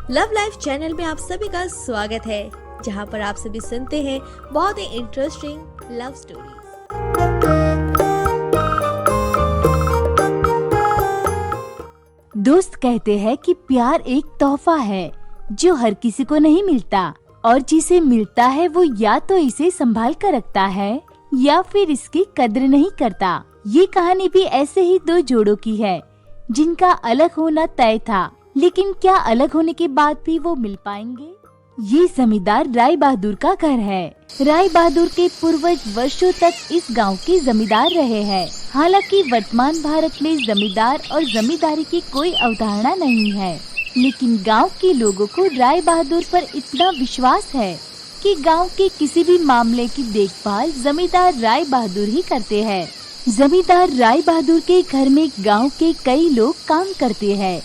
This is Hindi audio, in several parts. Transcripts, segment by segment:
लव लाइफ चैनल में आप सभी का स्वागत है, जहां पर आप सभी सुनते हैं बहुत ही इंटरेस्टिंग लव स्टोरीज। दोस्त कहते हैं कि प्यार एक तोहफा है जो हर किसी को नहीं मिलता, और जिसे मिलता है वो या तो इसे संभाल कर रखता है या फिर इसकी कद्र नहीं करता। ये कहानी भी ऐसे ही दो जोड़ों की है जिनका अलग होना तय था, लेकिन क्या अलग होने के बाद भी वो मिल पाएंगे? ये जमींदार राय बहादुर का घर है। राय बहादुर के पूर्वज वर्षों तक इस गांव के जमींदार रहे हैं। हालांकि वर्तमान भारत में जमींदार और जमींदारी की कोई अवधारणा नहीं है, लेकिन गांव के लोगों को राय बहादुर पर इतना विश्वास है कि गांव के किसी भी मामले की देखभाल जमींदार राय बहादुर ही करते हैं। जमींदार राय बहादुर के घर में गांव के कई लोग काम करते हैं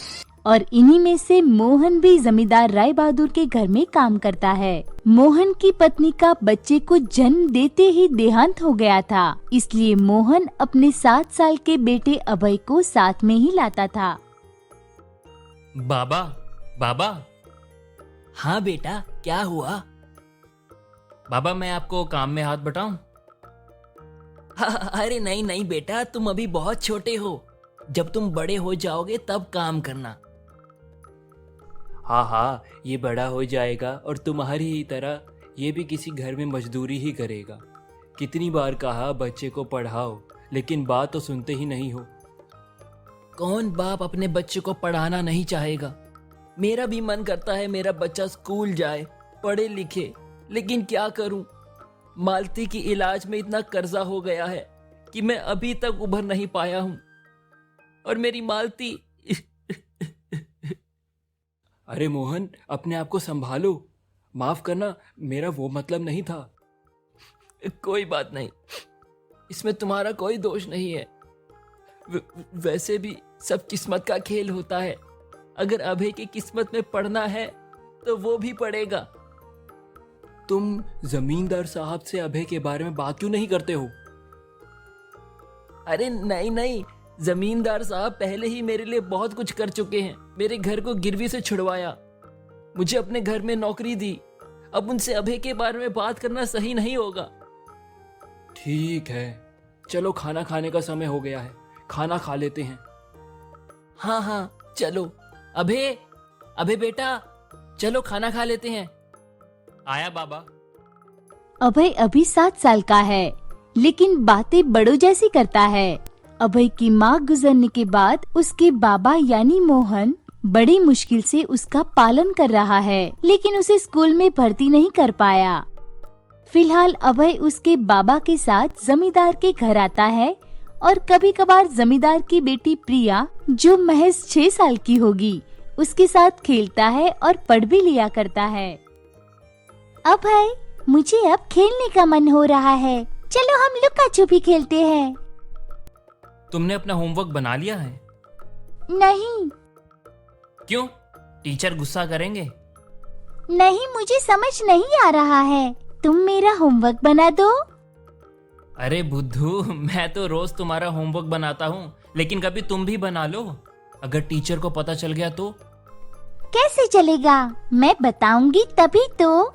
और इन्हीं में से मोहन भी जमींदार राय बहादुर के घर में काम करता है। मोहन की पत्नी का बच्चे को जन्म देते ही देहांत हो गया था, इसलिए मोहन अपने 7 साल के बेटे अभय को साथ में ही लाता था। बाबा, बाबा। हाँ बेटा, क्या हुआ? बाबा, मैं आपको काम में हाथ बटाऊं? अरे नहीं नहीं बेटा, तुम अभी बहुत छोटे हो। जब तुम बड़े हो जाओगे तब काम करना। हाँ हाँ, ये बड़ा हो जाएगा और तुम्हारी ही तरह ये भी किसी घर में मजदूरी ही करेगा। कितनी बार कहा बच्चे को पढ़ाओ, लेकिन बात तो सुनते ही नहीं हो। कौन बाप अपने बच्चे को पढ़ाना नहीं चाहेगा? मेरा भी मन करता है मेरा बच्चा स्कूल जाए, पढ़े लिखे, लेकिन क्या करूं? मालती की इलाज में इतना कर्जा हो गया है कि मैं अभी तक उभर नहीं पाया हूं। और मेरी मालती। अरे मोहन, अपने आप को संभालो। माफ करना, मेरा वो मतलब नहीं था। कोई बात नहीं, इसमें तुम्हारा कोई दोष नहीं है। वैसे भी सब किस्मत का खेल होता है। अगर अभय की किस्मत में पढ़ना है तो वो भी पढ़ेगा। तुम जमींदार साहब से अभय के बारे में बात क्यों नहीं करते हो? अरे नहीं नहीं, जमींदार साहब पहले ही मेरे लिए बहुत कुछ कर चुके हैं। मेरे घर को गिरवी से छुड़वाया, मुझे अपने घर में नौकरी दी। अब उनसे अभय के बारे में बात करना सही नहीं होगा। ठीक है, चलो खाना खाने का समय हो गया है, खाना खा लेते हैं। हाँ हाँ चलो। अभय, अभय बेटा, चलो खाना खा लेते हैं। आया बाबा। अभय अभी 7 साल का है, लेकिन बातें बड़ों जैसी करता है। अभय की माँ गुजरने के बाद उसके बाबा यानी मोहन बड़ी मुश्किल से उसका पालन कर रहा है, लेकिन उसे स्कूल में भर्ती नहीं कर पाया। फिलहाल अभय उसके बाबा के साथ जमींदार के घर आता है और कभी कभार जमींदार की बेटी प्रिया, जो महज 6 साल की होगी, उसके साथ खेलता है और पढ़ भी लिया करता है। अभय, मुझे अब खेलने का मन हो रहा है, चलो हम लुका छुपी खेलते हैं। तुमने अपना होमवर्क बना लिया है? नहीं। क्यों? टीचर गुस्सा करेंगे? नहीं, मुझे समझ नहीं आ रहा है, तुम मेरा होमवर्क बना दो। अरे बुद्धू, मैं तो रोज तुम्हारा होमवर्क बनाता हूँ, लेकिन कभी तुम भी बना लो। अगर टीचर को पता चल गया तो? कैसे चलेगा? मैं बताऊंगी तभी तो।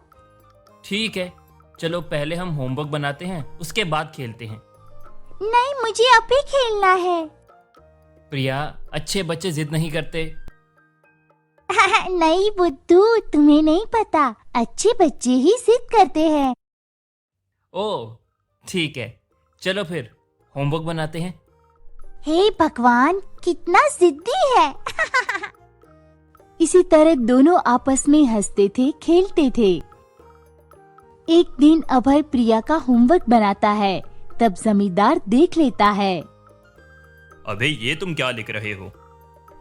ठीक है, चलो पहले हम होमवर्क बनाते हैं, उसके बाद खेलते हैं। नहीं, मुझे अभी खेलना है। प्रिया, अच्छे बच्चे जिद नहीं करते। नहीं बुद्धू, तुम्हें नहीं पता, अच्छे बच्चे ही जिद करते हैं। ओह ठीक है, चलो फिर होमवर्क बनाते हैं। हे भगवान, कितना जिद्दी है। इसी तरह दोनों आपस में हंसते थे, खेलते थे। एक दिन अभय प्रिया का होमवर्क बनाता है, तब जमींदार देख लेता है। अबे ये तुम क्या लिख रहे हो?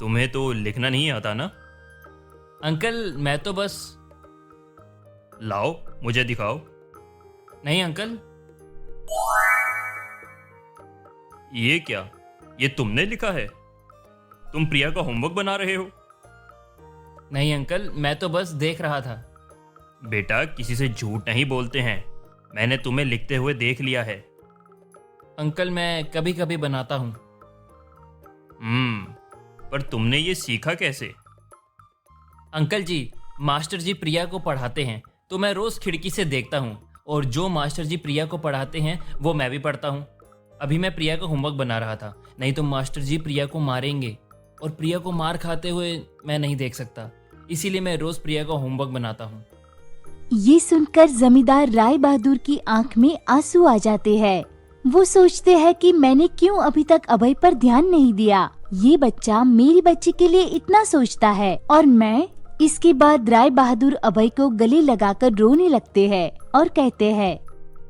तुम्हें तो लिखना नहीं आता ना? अंकल, मैं तो बस। लाओ, मुझे दिखाओ। नहीं अंकल। ये क्या? ये तुमने लिखा है? तुम प्रिया का होमवर्क बना रहे हो? नहीं अंकल, मैं तो बस देख रहा था। बेटा, किसी से झूठ नहीं बोलते हैं, मैंने तुम्हें लिखते हुए देख लिया है। अंकल, मैं कभी कभी बनाता हूँ। पर तुमने ये सीखा कैसे? अंकल जी, मास्टर जी प्रिया को पढ़ाते हैं तो मैं रोज खिड़की से देखता हूँ, और जो मास्टर जी प्रिया को पढ़ाते हैं वो मैं भी पढ़ता हूँ। अभी मैं प्रिया का होमवर्क बना रहा था, नहीं तो मास्टर जी प्रिया को मारेंगे, और प्रिया को मार खाते हुए मैं नहीं देख सकता, इसीलिए मैं रोज प्रिया का होमवर्क बनाता हूँ। ये सुनकर जमींदार राय बहादुर की आंख में आंसू आ जाते हैं। वो सोचते हैं कि मैंने क्यों अभी तक अभय पर ध्यान नहीं दिया। ये बच्चा मेरी बच्ची के लिए इतना सोचता है और मैं। इसके बाद राय बहादुर अभय को गले लगाकर रोने लगते हैं और कहते हैं,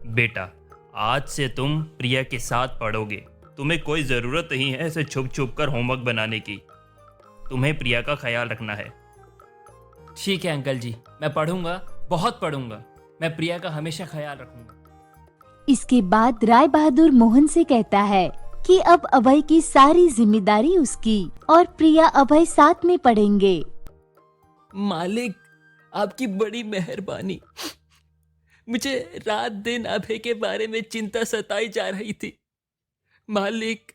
बेटा, आज से तुम प्रिया के साथ पढ़ोगे। तुम्हें कोई जरूरत नहीं है ऐसे छुप छुप कर होमवर्क बनाने की। तुम्हें प्रिया का ख्याल रखना है। ठीक है अंकल जी, मैं पढ़ूंगा, बहुत पढ़ूंगा। मैं प्रिया का हमेशा ख्याल रखूंगा। इसके बाद राय बहादुर मोहन से कहता है कि अब अभय की सारी जिम्मेदारी उसकी और प्रिया अभय साथ में पढ़ेंगे। मालिक, आपकी बड़ी मेहरबानी। मुझे रात दिन अभय के बारे में चिंता सताई जा रही थी। मालिक,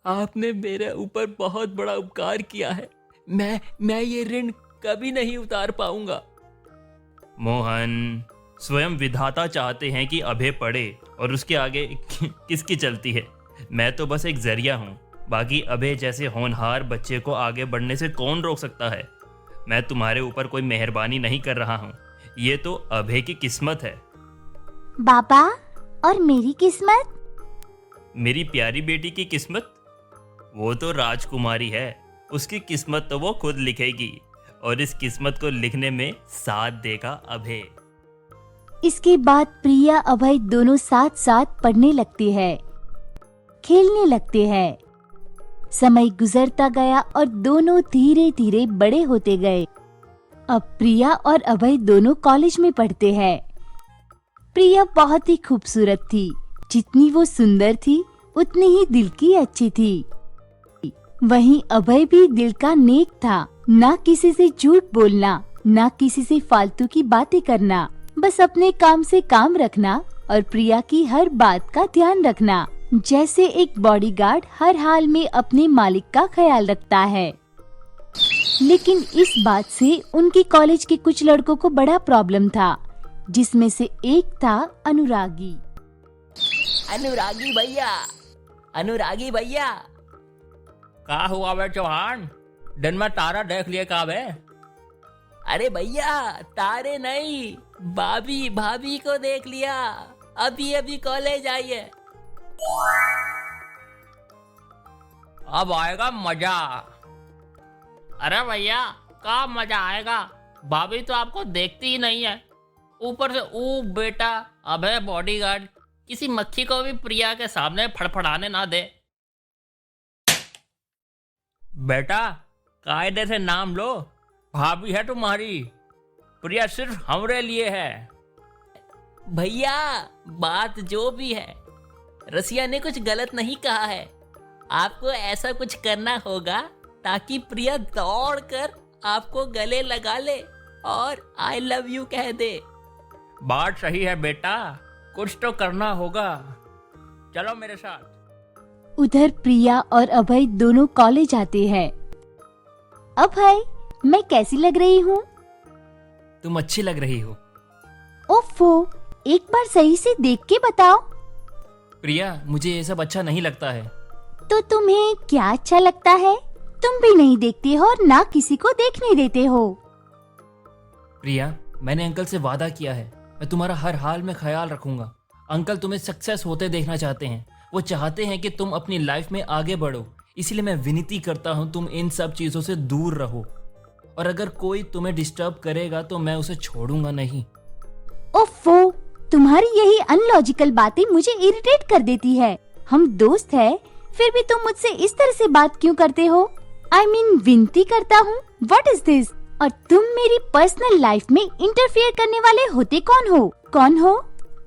आपने मेरे ऊपर बहुत बड़ा उपकार किया है। मैं ये ऋण कभी नहीं उतार पाऊंगा। मोहन, स्वयं विधाता चाहते हैं कि अभय पढ़े और उसके आगे किसकी चलती है। मैं तो बस एक जरिया हूँ। बाकी अभय जैसे होनहार बच्चे को आगे बढ़ने से कौन रोक सकता है। मैं तुम्हारे ऊपर कोई मेहरबानी नहीं कर रहा हूँ। ये तो अभय की किस्मत है। बाबा, और मेरी किस्मत? मेरी प्यारी बेटी की किस्मत? वो तो राजकुमारी है। उसकी किस्मत तो वो खुद लिखेगी, और इस किस्मत को लिखने में साथ देगा अभय। इसके बाद प्रिया अभय दोनों साथ साथ पढ़ने लगते हैं, खेलने लगते हैं। समय गुजरता गया और दोनों धीरे धीरे बड़े होते गए। अब प्रिया और अभय दोनों कॉलेज में पढ़ते हैं। प्रिया बहुत ही खूबसूरत थी। जितनी वो सुंदर थी उतनी ही दिल की अच्छी थी। वहीं अभय भी दिल का नेक था। ना किसी से झूठ बोलना, ना किसी से फालतू की बातें करना, बस अपने काम से काम रखना और प्रिया की हर बात का ध्यान रखना, जैसे एक बॉडीगार्ड हर हाल में अपने मालिक का ख्याल रखता है। लेकिन इस बात से उनके कॉलेज के कुछ लड़कों को बड़ा प्रॉब्लम था, जिसमें से एक था अनुरागी। अनुरागी भैया, अनुरागी भैया। का हुआ बे चौहान? दिन में तारा देख लिया का बे? अरे भैया, तारे नहीं, भाभी को देख लिया। अभी अभी कॉलेज आई है। अब आएगा मजा। अरे भैया, का मजा आएगा? भाभी तो आपको देखती ही नहीं है। ऊपर से ओ बेटा अभय बॉडीगार्ड किसी मक्खी को भी प्रिया के सामने फड़फड़ाने ना दे। बेटा, कायदे से नाम लो। भाभी है तुम्हारी, प्रिया सिर्फ हमरे लिए है। भैया, बात जो भी है, रसिया ने कुछ गलत नहीं कहा है। आपको ऐसा कुछ करना होगा ताकि प्रिया दौड़कर आपको गले लगा ले और आई लव यू कह दे। बात सही है बेटा, कुछ तो करना होगा। चलो मेरे साथ। उधर प्रिया और अभय दोनों कॉलेज आते हैं। अभय, मैं कैसी लग रही हूँ? तुम अच्छी लग रही हो। ओफो, एक बार सही से देख के बताओ। प्रिया, मुझे ये सब अच्छा नहीं लगता है। तो तुम्हें क्या अच्छा लगता है? तुम भी नहीं देखते हो और ना किसी को देखने देते हो। प्रिया, मैंने अंकल से वादा किया है, मैं तुम्हारा हर हाल में ख्याल रखूंगा। अंकल तुम्हें सक्सेस होते देखना चाहते हैं। वो चाहते हैं कि तुम अपनी लाइफ में आगे बढ़ो। इसलिए मैं विनती करता हूँ तुम इन सब चीजों से दूर रहो, और अगर कोई तुम्हें डिस्टर्ब करेगा तो मैं उसे छोड़ूंगा नहीं। ओफो, तुम्हारी यही अनलॉजिकल बातें मुझे इरिटेट कर देती है। हम दोस्त हैं, फिर भी तुम मुझसे इस तरह से बात क्यों करते हो? I mean, विनती करता हूँ। What is this? और तुम मेरी पर्सनल लाइफ में इंटरफेयर करने वाले होते कौन हो? कौन हो?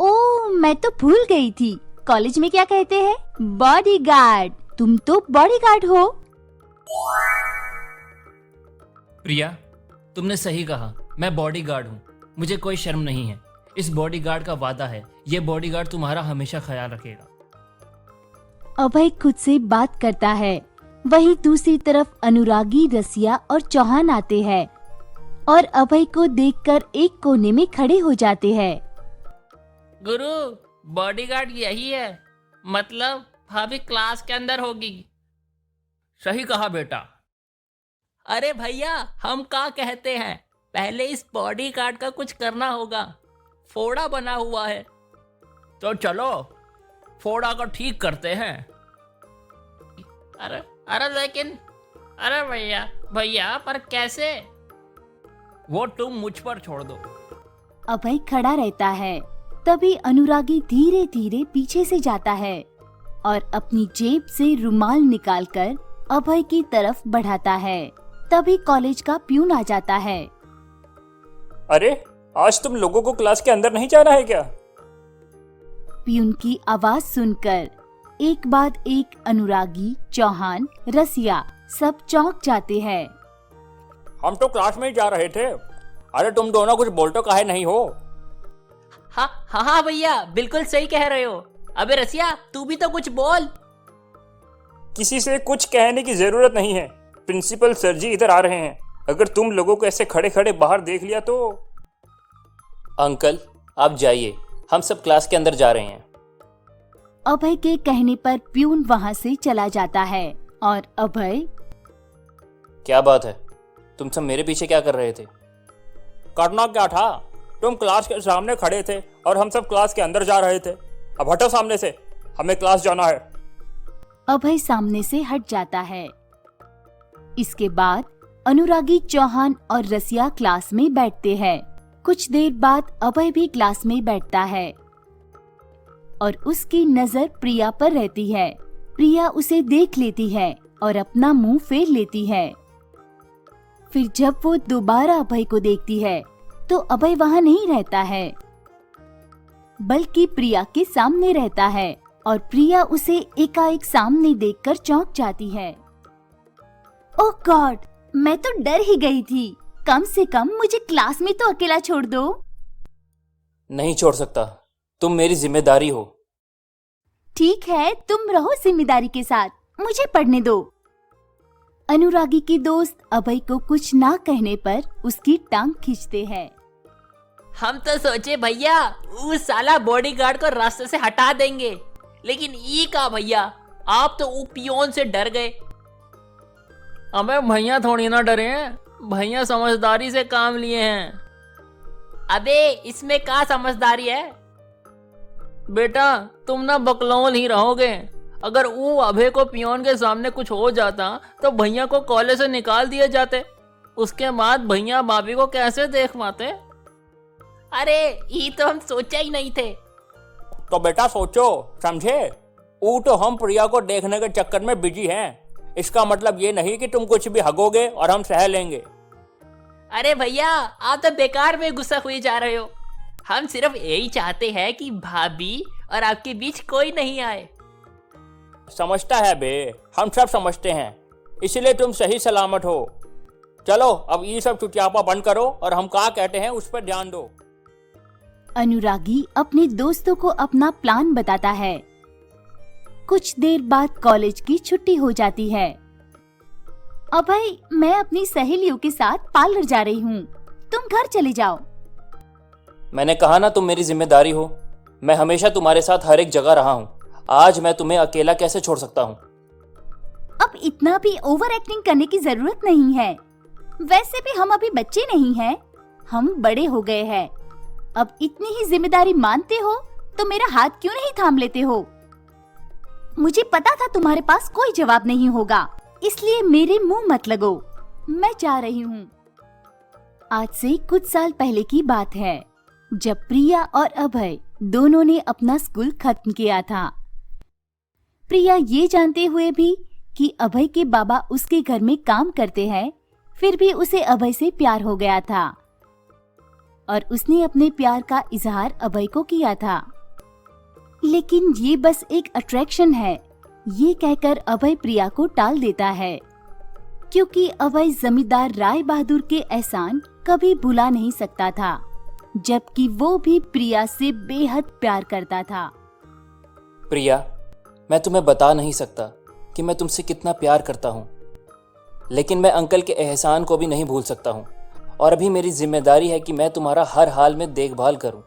ओह, मैं तो भूल गई थी। कॉलेज में क्या कहते हैं? बॉडीगार्ड। तुम तो बॉडीगार्ड हो। प्रिया, तुमने सही कहा, मैं बॉडीगार्ड हूँ। मुझे कोई शर्म नहीं है। इस बॉडीगार्ड का वादा है, ये बॉडीगार्ड तुम्हारा हमेशा ख्याल रखेगा। अभय खुद से बात करता है। वहीं दूसरी तरफ अनुरागी, रसिया और चौहान आते हैं। और अभय को देखकर एक कोने में खड़े हो जाते हैं। गुरु, बॉडीगार्ड यही है, मतलब भाभी क्लास के अंदर होगी। सही कहा बेटा। अरे भैया, हम क्या कहते हैं, पहले इस बॉडीगार्ड का कुछ करना होगा। फोड़ा बना हुआ है। तो चलो फोड़ा को ठीक करते हैं। अरे अरे लेकिन, अरे भैया भैया, पर कैसे? वो तुम मुझ पर छोड़ दो। अभय खड़ा रहता है। तभी अनुरागी धीरे धीरे पीछे से जाता है और अपनी जेब से रुमाल निकालकर अभय की तरफ बढ़ाता है। तभी कॉलेज का प्यून आ जाता है। अरे, आज तुम लोगों को क्लास के अंदर नहीं जाना है क्या? प्यून की आवाज सुनकर एक बाद एक अनुरागी, चौहान, रसिया सब चौंक जाते हैं। हम तो क्लास में ही जा रहे थे। अरे तुम दोनों कुछ बोल तो काहे नहीं हो? हाँ हाँ हाँ भैया, बिल्कुल सही कह रहे हो। अबे रसिया, तू भी तो कुछ बोल। किसी से कुछ कहने की जरूरत नहीं है। प्रिंसिपल सर जी इधर आ रहे हैं। अगर तुम लोगों को ऐसे खड़े खड़े बाहर देख लिया तो। अंकल, आप जाइए, हम सब क्लास के अंदर जा रहे हैं। अभय के कहने पर प्यून वहाँ से चला जाता है और अभय, क्या बात है, तुम सब मेरे पीछे क्या कर रहे थे? करना क्या था? तुम क्लास के सामने खड़े थे और हम सब क्लास के अंदर जा रहे थे। अब हटो सामने से, हमें क्लास जाना है। अभय सामने से हट जाता है। इसके बाद अनुरागी, चौहान और रसिया क्लास में बैठते हैं। कुछ देर बाद अभय भी क्लास में बैठता है और उसकी नजर प्रिया पर रहती है। प्रिया उसे देख लेती है और अपना मुंह फेर लेती है। फिर जब वो दोबारा अभय को देखती है तो अभय वहाँ नहीं रहता है, बल्कि प्रिया के सामने रहता है और प्रिया उसे एकाएक सामने देखकर चौंक जाती है। ओह गॉड, मैं तो डर ही गई थी। कम से कम मुझे क्लास में तो अकेला छोड़ दो। नहीं छोड़ सकता, तुम मेरी जिम्मेदारी हो। ठीक है, तुम रहो जिम्मेदारी के साथ, मुझे पढ़ने दो। अनुरागी की दोस्त अभय को कुछ ना कहने पर उसकी टांग खींचते हैं। हम तो सोचे भैया उस साला बॉडीगार्ड को रास्ते से हटा देंगे, लेकिन ये का भैया, आप तो वो पियोन से डर गए। अबे भैया थोड़ी ना डरे हैं, भैया समझदारी से काम लिए हैं। अबे इसमें क्या समझदारी है? बेटा, तुम ना बकलौल ही रहोगे। अगर वो अभय को पियोन के सामने कुछ हो जाता तो भैया को कॉलेज से निकाल दिए जाते। उसके बाद भैया भाभी को कैसे देख पाते? अरे ये तो हम सोचा ही नहीं थे। तो बेटा सोचो समझे। वो तो हम प्रिया को देखने के चक्कर में बिजी हैं। इसका मतलब ये नहीं कि तुम कुछ भी हगोगे और हम सह लेंगे। अरे भैया, आप तो बेकार में गुस्सा हुए जा रहे हो। हम सिर्फ यही चाहते हैं कि भाभी और आपके बीच कोई नहीं आए। समझता है बे, हम सब समझते हैं, इसलिए तुम सही सलामत हो। चलो अब ये सब चुटियापा बंद करो और हम क्या कहते हैं उस पर ध्यान दो। अनुरागी अपने दोस्तों को अपना प्लान बताता है। कुछ देर बाद कॉलेज की छुट्टी हो जाती है। अभय, मैं अपनी सहेलियों के साथ पार्लर जा रही हूँ, तुम घर चले जाओ। मैंने कहा ना, तुम मेरी जिम्मेदारी हो। मैं हमेशा तुम्हारे साथ हर एक जगह रहा हूँ। आज मैं तुम्हें अकेला कैसे छोड़ सकता हूँ? अब इतना भी ओवर एक्टिंग करने की जरूरत नहीं है। वैसे भी हम अभी बच्चे नहीं हैं, हम बड़े हो गए हैं। अब इतनी ही जिम्मेदारी मानते हो तो मेरा हाथ क्यों नहीं थाम लेते हो? मुझे पता था तुम्हारे पास कोई जवाब नहीं होगा, इसलिए मेरे मुंह मत लगो। मैं जा रही हूँ। आज से कुछ साल पहले की बात है, जब प्रिया और अभय दोनों ने अपना स्कूल खत्म किया था। प्रिया ये जानते हुए भी कि अभय के बाबा उसके घर में काम करते हैं, फिर भी उसे अभय से प्यार हो गया था और उसने अपने प्यार का इजहार अभय को किया था। लेकिन ये बस एक अट्रैक्शन है, ये कहकर अभय प्रिया को टाल देता है, क्योंकि अभय जमींदार राय बहादुर के एहसान कभी भुला नहीं सकता था, जबकि वो भी प्रिया से बेहद प्यार करता था। प्रिया, मैं तुम्हें बता नहीं सकता कि मैं तुमसे कितना प्यार करता हूँ, लेकिन मैं अंकल के एहसान को भी नहीं भूल सकता हूँ और अभी मेरी जिम्मेदारी है कि मैं तुम्हारा हर हाल में देखभाल करूं।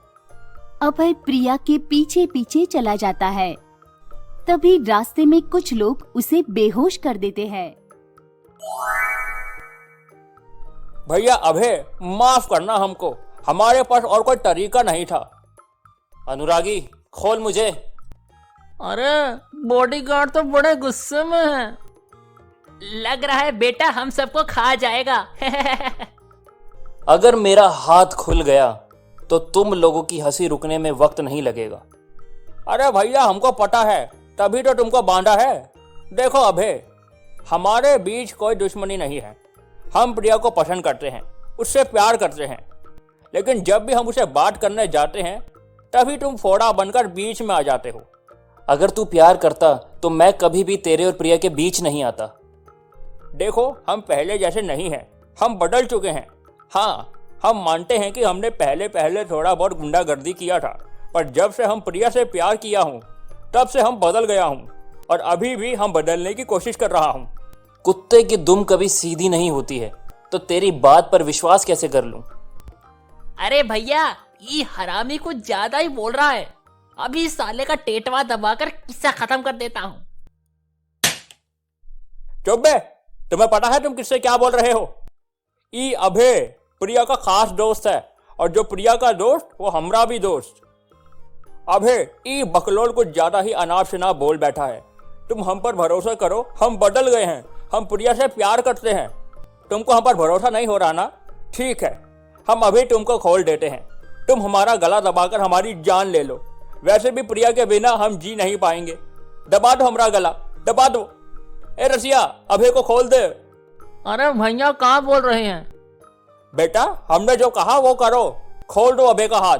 अभय प्रिया के पीछे पीछे चला जाता है। तभी रास्ते में कुछ लोग उसे बेहोश कर देते हैं। भैया अभय, माफ करना हमको, हमारे पास और कोई तरीका नहीं था। अनुरागी, खोल मुझे। अरे बॉडीगार्ड तो बड़े गुस्से में है। लग रहा है बेटा हम सबको खा जाएगा। अगर मेरा हाथ खुल गया तो तुम लोगों की हंसी रुकने में वक्त नहीं लगेगा। अरे भैया हमको पता है, तभी तो तुमको बांधा है। देखो अभय, हमारे बीच कोई दुश्मनी नहीं है। हम प्रिया को पसंद करते हैं, उससे प्यार करते हैं, लेकिन जब भी हम उसे बात करने जाते हैं तभी तुम फोड़ा बनकर बीच में आ जाते हो। अगर तू प्यार करता तो मैं कभी भी तेरे और प्रिया के बीच नहीं आता। देखो, हम पहले जैसे नहीं हैं, हम बदल चुके हैं। हाँ, हम मानते हैं कि हमने पहले थोड़ा बहुत गुंडागर्दी किया था, पर जब से हम प्रिया से प्यार किया हूँ तब से हम बदल गया हूँ, और अभी भी हम बदलने की कोशिश कर रहा हूँ। कुत्ते की दुम कभी सीधी नहीं होती है, तो तेरी बात पर विश्वास कैसे कर लूं? अरे भैया, ये हरामी कुछ ज्यादा ही बोल रहा है। अभी इस साले का टेटवा दबाकर किस्सा खत्म कर देता हूँ। चुप बे, तुम्हें पता है तुम किससे क्या बोल रहे हो? ई अभय प्रिया का खास दोस्त है, और जो प्रिया का दोस्त वो हमारा भी दोस्त। अभय, ई बकलोल कुछ ज्यादा ही अनाप शनाप बोल बैठा है। तुम हम पर भरोसा करो, हम बदल गए हैं, हम प्रिया से प्यार करते हैं। तुमको हम पर भरोसा नहीं हो रहा ना? ठीक है, हम अभी तुमको खोल देते हैं। तुम हमारा गला दबाकर हमारी जान ले लो। वैसे भी प्रिया के बिना हम जी नहीं पाएंगे। दबा दो हमारा गला, दबा दो। ए रसिया, अभय को खोल दे। अरे भैया कहाँ बोल रहे हैं? बेटा, हमने जो कहा वो करो। खोल दो अभय का हाथ,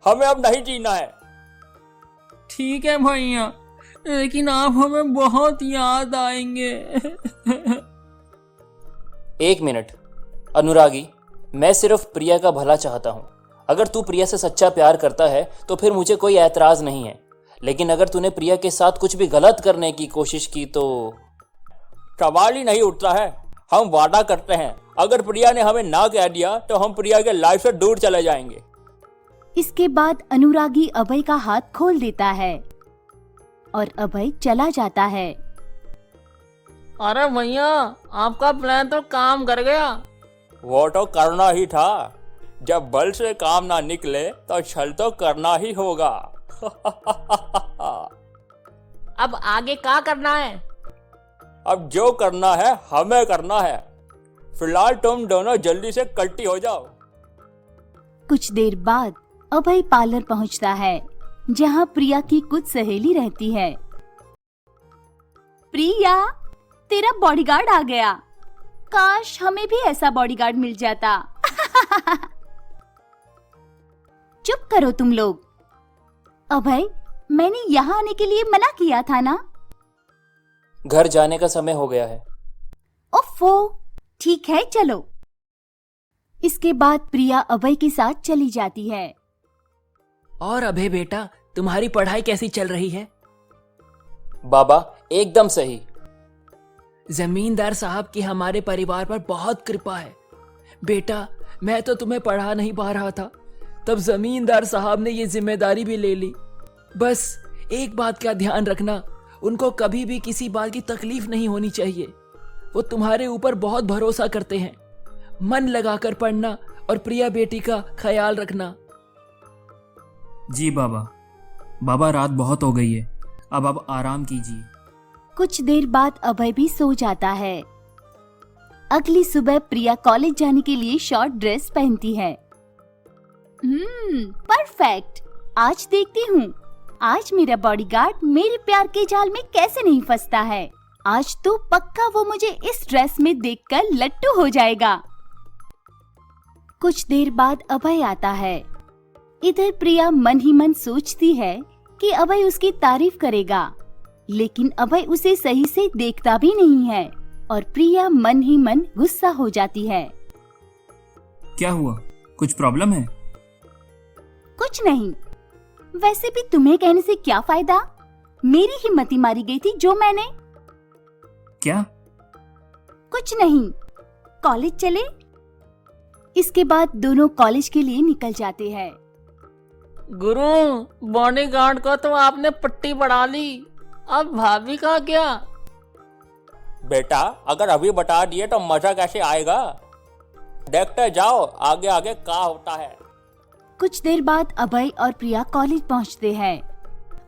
हमें अब नहीं जीना है। ठीक है भैया, लेकिन आप हमें बहुत याद आएंगे। एक मिनट अनुरागी, मैं सिर्फ प्रिया का भला चाहता हूँ। अगर तू प्रिया से सच्चा प्यार करता है तो फिर मुझे कोई ऐतराज नहीं है, लेकिन अगर तूने प्रिया के साथ कुछ भी गलत करने की कोशिश की तो सवाल ही नहीं उठता है। हम वादा करते हैं, अगर प्रिया ने हमें ना कह दिया तो हम प्रिया के लाइफ से दूर चले जाएंगे। इसके बाद अनुरागी अभय का हाथ खोल देता है और अभय चला जाता है। अरे भैया, आपका प्लान तो काम कर गया। वो तो करना ही था। जब बल से काम ना निकले तो छल तो करना ही होगा। अब आगे क्या करना है? अब जो करना है हमें करना है। फिलहाल तुम दोनों जल्दी से कट्टी हो जाओ। कुछ देर बाद अभय पार्लर पहुंचता है, जहां प्रिया की कुछ सहेली रहती है। प्रिया, तेरा बॉडीगार्ड आ गया। काश हमें भी ऐसा बॉडीगार्ड मिल जाता। चुप करो तुम लोग। अभय, मैंने यहाँ आने के लिए मना किया था ना? घर जाने का समय हो गया है। ओफो, ठीक है चलो। इसके बाद प्रिया अभय के साथ चली जाती है। और अभय बेटा, तुम्हारी पढ़ाई कैसी चल रही है? बाबा, एकदम सही। जमींदार साहब की हमारे परिवार पर बहुत कृपा है। बेटा, मैं तो तुम्हें पढ़ा नहीं पा रहा था, तब जमींदार साहब ने ये जिम्मेदारी भी ले ली। बस एक बात का ध्यान रखना, उनको कभी भी किसी बात की तकलीफ नहीं होनी चाहिए। वो तुम्हारे ऊपर बहुत भरोसा करते हैं। मन लगाकर पढ़ना और प्रिया बेटी का ख्याल रखना। जी बाबा। बाबा, रात बहुत हो गई है, अब आप आराम कीजिए। कुछ देर बाद अभय भी सो जाता है। अगली सुबह प्रिया कॉलेज जाने के लिए शॉर्ट ड्रेस पहनती है। परफेक्ट। आज देखती हूँ आज मेरा बॉडीगार्ड मेरे प्यार के जाल में कैसे नहीं फंसता है। आज तो पक्का वो मुझे इस ड्रेस में देखकर लट्टू हो जाएगा। कुछ देर बाद अभय आता है। इधर प्रिया मन ही मन सोचती है कि अभय उसकी तारीफ करेगा, लेकिन अभय उसे सही से देखता भी नहीं है और प्रिया मन ही मन गुस्सा हो जाती है। क्या हुआ? कुछ प्रॉब्लम है? कुछ नहीं। वैसे भी तुम्हें कहने से क्या फायदा? मेरी ही मती मारी गई थी जो मैंने। क्या? कुछ नहीं। कॉलेज चले? इसके बाद दोनों कॉलेज के लिए निकल जाते हैं। गुरु, बॉडीगार्ड को तो आपने पट्टी बढ़ा ली, अब भाभी का क्या? बेटा अगर अभी बता दिए तो मजा कैसे आएगा? देखते जाओ आगे आगे क्या होता है। कुछ देर बाद अभय और प्रिया कॉलेज पहुंचते हैं।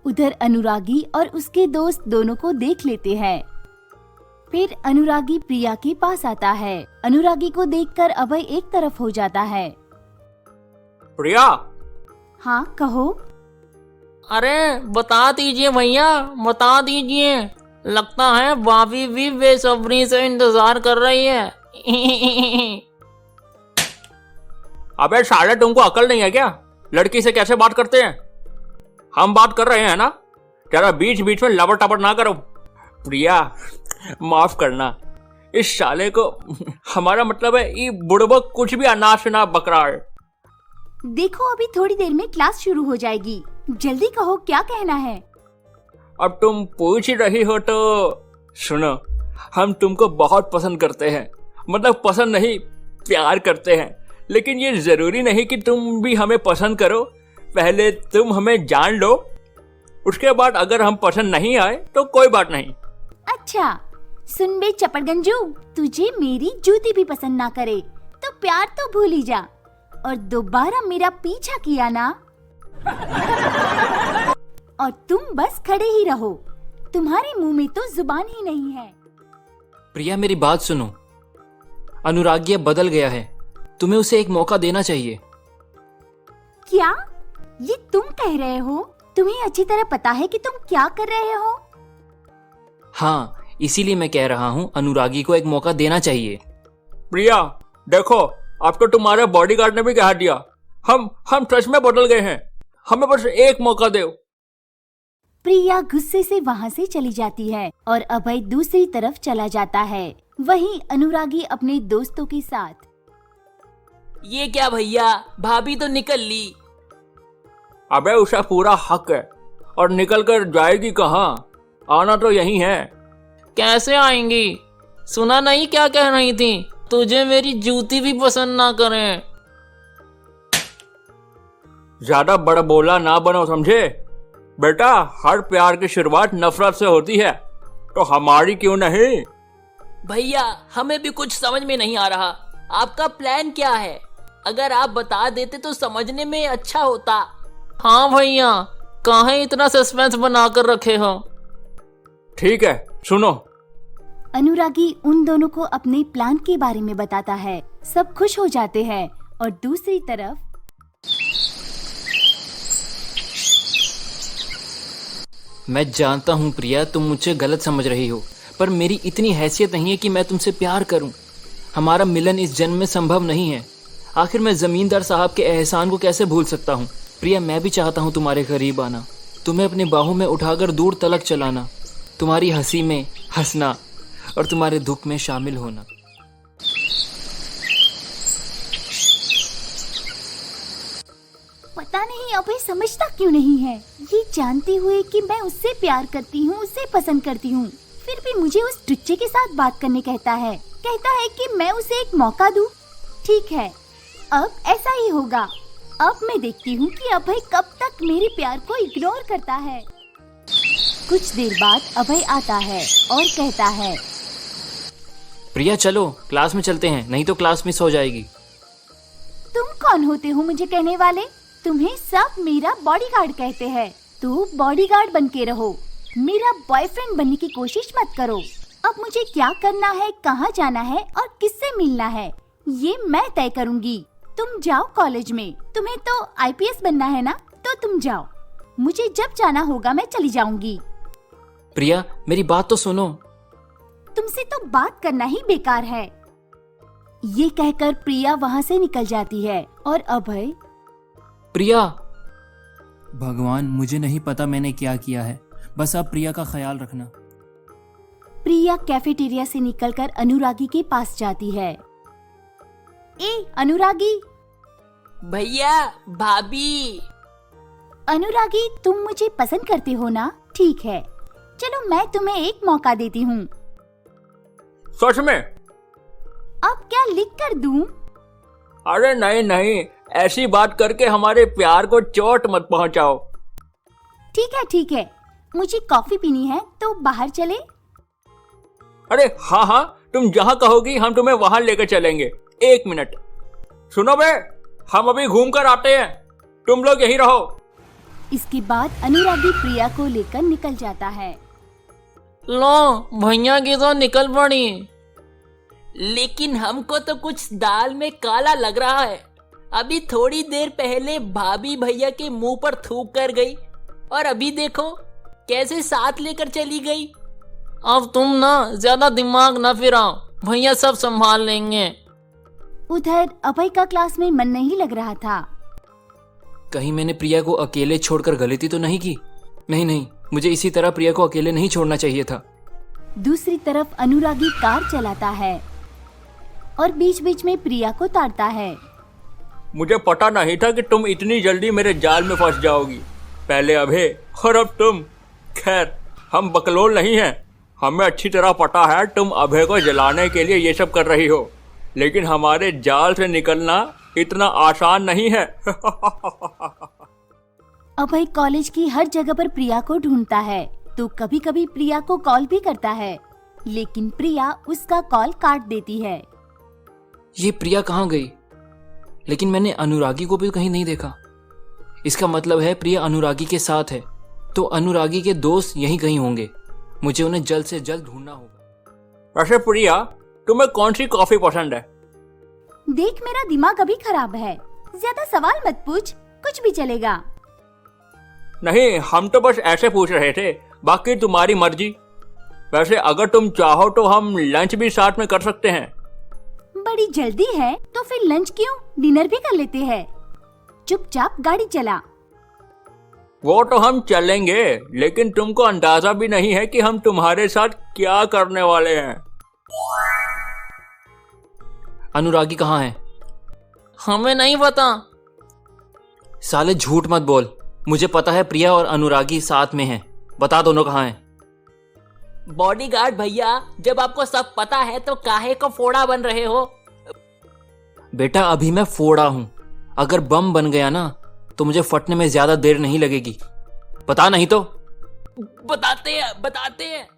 उधर अनुरागी और उसके दोस्त दोनों को देख लेते हैं। फिर अनुरागी प्रिया के पास आता है। अनुरागी को देखकर अभय एक तरफ हो जाता है। प्रिया, हाँ कहो। अरे बता दीजिए भैया, बता दीजिए। लगता है भाभी भी बेसब्री से इंतजार कर रही है। अबे साले तुमको अकल नहीं है क्या? लड़की से कैसे बात करते हैं? हम बात कर रहे हैं ना, तेरा बीच बीच में लबर टबर ना करो। प्रिया माफ करना, इस साले को हमारा मतलब है ये बुड़बक कुछ भी अनाज ना बकरार। देखो अभी थोड़ी देर में क्लास शुरू हो जाएगी, जल्दी कहो क्या कहना है। अब तुम पूछ ही रही हो तो सुनो, हम तुमको बहुत पसंद करते हैं। मतलब पसंद नहीं, प्यार करते हैं। लेकिन ये जरूरी नहीं कि तुम भी हमें पसंद करो। पहले तुम हमें जान लो, उसके बाद अगर हम पसंद नहीं आए तो कोई बात नहीं। अच्छा सुन बे चपड़गंजू, तुझे मेरी जूती भी पसंद ना करे तो प्यार तो भूल ही जा, और दोबारा मेरा पीछा किया ना और तुम बस खड़े ही रहो, तुम्हारे मुंह में तो जुबान ही नहीं है। प्रिया मेरी बात सुनो, अनुरागी अब बदल गया है, तुम्हें उसे एक मौका देना चाहिए। क्या ये तुम कह रहे हो? तुम्हें अच्छी तरह पता है कि तुम क्या कर रहे हो। हाँ, इसीलिए मैं कह रहा हूँ अनुरागी को एक मौका देना चाहिए। प्रिया देखो, अब तो तुम्हारे बॉडीगार्ड ने भी कह दिया, हम सच में बदल गए हैं, हमें बस एक मौका दो। प्रिया गुस्से से वहाँ से चली जाती है और अभय दूसरी तरफ चला जाता है। वहीं अनुरागी अपने दोस्तों के साथ। ये क्या भैया, भाभी तो निकल ली। अबे उसे पूरा हक है, और निकल कर जाएगी कहाँ? आना तो यही है। कैसे आएंगी? सुना नहीं क्या कह रही थी, तुझे मेरी जूती भी पसंद ना करें। ज्यादा बड़ा बोला ना बनो, समझे? बेटा हर प्यार की शुरुआत नफरत से होती है, तो हमारी क्यों नहीं? भैया हमें भी कुछ समझ में नहीं आ रहा, आपका प्लान क्या है? अगर आप बता देते तो समझने में अच्छा होता। हाँ भैया, काहे इतना सस्पेंस बना कर रखे हो? ठीक है सुनो। अनुरागी उन दोनों को अपने प्लान के बारे में बताता है। सब खुश हो जाते हैं और दूसरी तरफ मैं जानता हूँ प्रिया, तुम मुझे गलत समझ रही हो, पर मेरी इतनी हैसियत नहीं है कि मैं तुमसे प्यार करूं। हमारा मिलन इस जन्म में संभव नहीं है। आखिर मैं जमींदार साहब के एहसान को कैसे भूल सकता हूँ? प्रिया मैं भी चाहता हूँ तुम्हारे करीब आना, तुम्हें अपनी बाहों में उठाकर दूर तलक चलाना, तुम्हारी हंसी में हंसना और तुम्हारे दुख में शामिल होना। पता नहीं अभय समझता क्यों नहीं है। ये जानते हुए कि मैं उससे प्यार करती हूँ, उसे पसंद करती हूँ, फिर भी मुझे उस टुच्चे के साथ बात करने कहता है कि मैं उसे एक मौका दूँ। ठीक है, अब ऐसा ही होगा। अब मैं देखती हूँ कि अभय कब तक मेरे प्यार को इग्नोर करता है। कुछ देर बाद अभय आता है और कहता है, प्रिया चलो क्लास में चलते हैं, नहीं तो क्लास मिस हो जाएगी। तुम कौन होते हो मुझे कहने वाले? तुम्हें सब मेरा बॉडीगार्ड कहते हैं। तू बॉडीगार्ड बन के रहो, मेरा बॉयफ्रेंड बनने की कोशिश मत करो। अब मुझे क्या करना है, कहाँ जाना है और किससे मिलना है, ये मैं तय करूँगी। तुम जाओ कॉलेज में, तुम्हें तो IPS बनना है ना, तो तुम जाओ। मुझे जब जाना होगा मैं चली जाऊंगी। प्रिया मेरी बात तो सुनो। तुमसे तो बात करना ही बेकार है। ये कहकर प्रिया वहाँ से निकल जाती है और अभय, प्रिया भगवान मुझे नहीं पता मैंने क्या किया है, बस आप प्रिया का ख्याल रखना। प्रिया कैफेटेरिया से निकलकर अनुरागी के पास जाती है। ए अनुरागी। भैया भाभी। अनुरागी तुम मुझे पसंद करते हो ना? ठीक है, चलो मैं तुम्हें एक मौका देती हूँ। सच में? अब क्या लिख कर दूं? अरे नहीं नहीं, ऐसी बात करके हमारे प्यार को चोट मत पहुंचाओ। ठीक है, मुझे कॉफी पीनी है तो बाहर चले। अरे हाँ हाँ, तुम जहाँ कहोगी हम तुम्हें वहां लेकर चलेंगे। 1 मिनट सुनो बे, हम अभी घूम कर आते हैं, तुम लोग यहीं रहो। इसके बाद अनुरागी प्रिया को लेकर निकल जाता है। लो भैया की तो निकल पड़ी, लेकिन हमको तो कुछ दाल में काला लग रहा है। अभी थोड़ी देर पहले भाभी भैया के मुंह पर थूक कर गई और अभी देखो कैसे साथ लेकर चली गई। अब तुम ना ज्यादा दिमाग ना फिराओ, भैया सब संभाल लेंगे। उधर अभय का क्लास में मन नहीं लग रहा था। कहीं मैंने प्रिया को अकेले छोड़कर गलती तो नहीं की? नहीं, मुझे इसी तरह प्रिया को अकेले नहीं छोड़ना चाहिए था। दूसरी तरफ अनुरागी कार चलाता है और बीच बीच में प्रिया को ताड़ता है। मुझे पता नहीं था कि तुम इतनी जल्दी मेरे जाल में फंस जाओगी। पहले अभय और अब तुम। खैर, हम बकलोल नहीं हैं, हमें अच्छी तरह पता है तुम अभय को जलाने के लिए ये सब कर रही हो, लेकिन हमारे जाल से निकलना इतना आसान नहीं है। अभय कॉलेज की हर जगह पर प्रिया को ढूंढता है, तो कभी कभी प्रिया को कॉल भी करता है, लेकिन प्रिया उसका कॉल काट देती है। ये प्रिया कहाँ गई? लेकिन मैंने अनुरागी को भी कहीं नहीं देखा। इसका मतलब है प्रिया अनुरागी के साथ है, तो अनुरागी के दोस्त यहीं कहीं होंगे। मुझे उन्हें जल्द से जल्द ढूंढना होगा। वैसे प्रिया, तुम्हें कौन सी कॉफी पसंद है? देख, मेरा दिमाग अभी खराब है, ज्यादा सवाल मत पूछ, कुछ भी चलेगा। नहीं, हम तो बस ऐसे पूछ रहे थे, बाकी तुम्हारी मर्जी। वैसे अगर तुम चाहो तो हम लंच भी साथ में कर सकते हैं। बड़ी जल्दी है तो फिर लंच क्यों, डिनर भी कर लेते हैं। चुपचाप गाड़ी चला। वो तो हम चलेंगे, लेकिन तुमको अंदाजा भी नहीं है कि हम तुम्हारे साथ क्या करने वाले हैं। अनुरागी कहाँ है? हमें नहीं पता। साले झूठ मत बोल, मुझे पता है प्रिया और अनुरागी साथ में हैं। बता दोनों कहाँ हैं। बॉडीगार्ड भैया, जब आपको सब पता है तो काहे को फोड़ा बन रहे हो? बेटा, अभी मैं फोड़ा हूं, अगर बम बन गया ना तो मुझे फटने में ज्यादा देर नहीं लगेगी। बता नहीं तो। बताते हैं।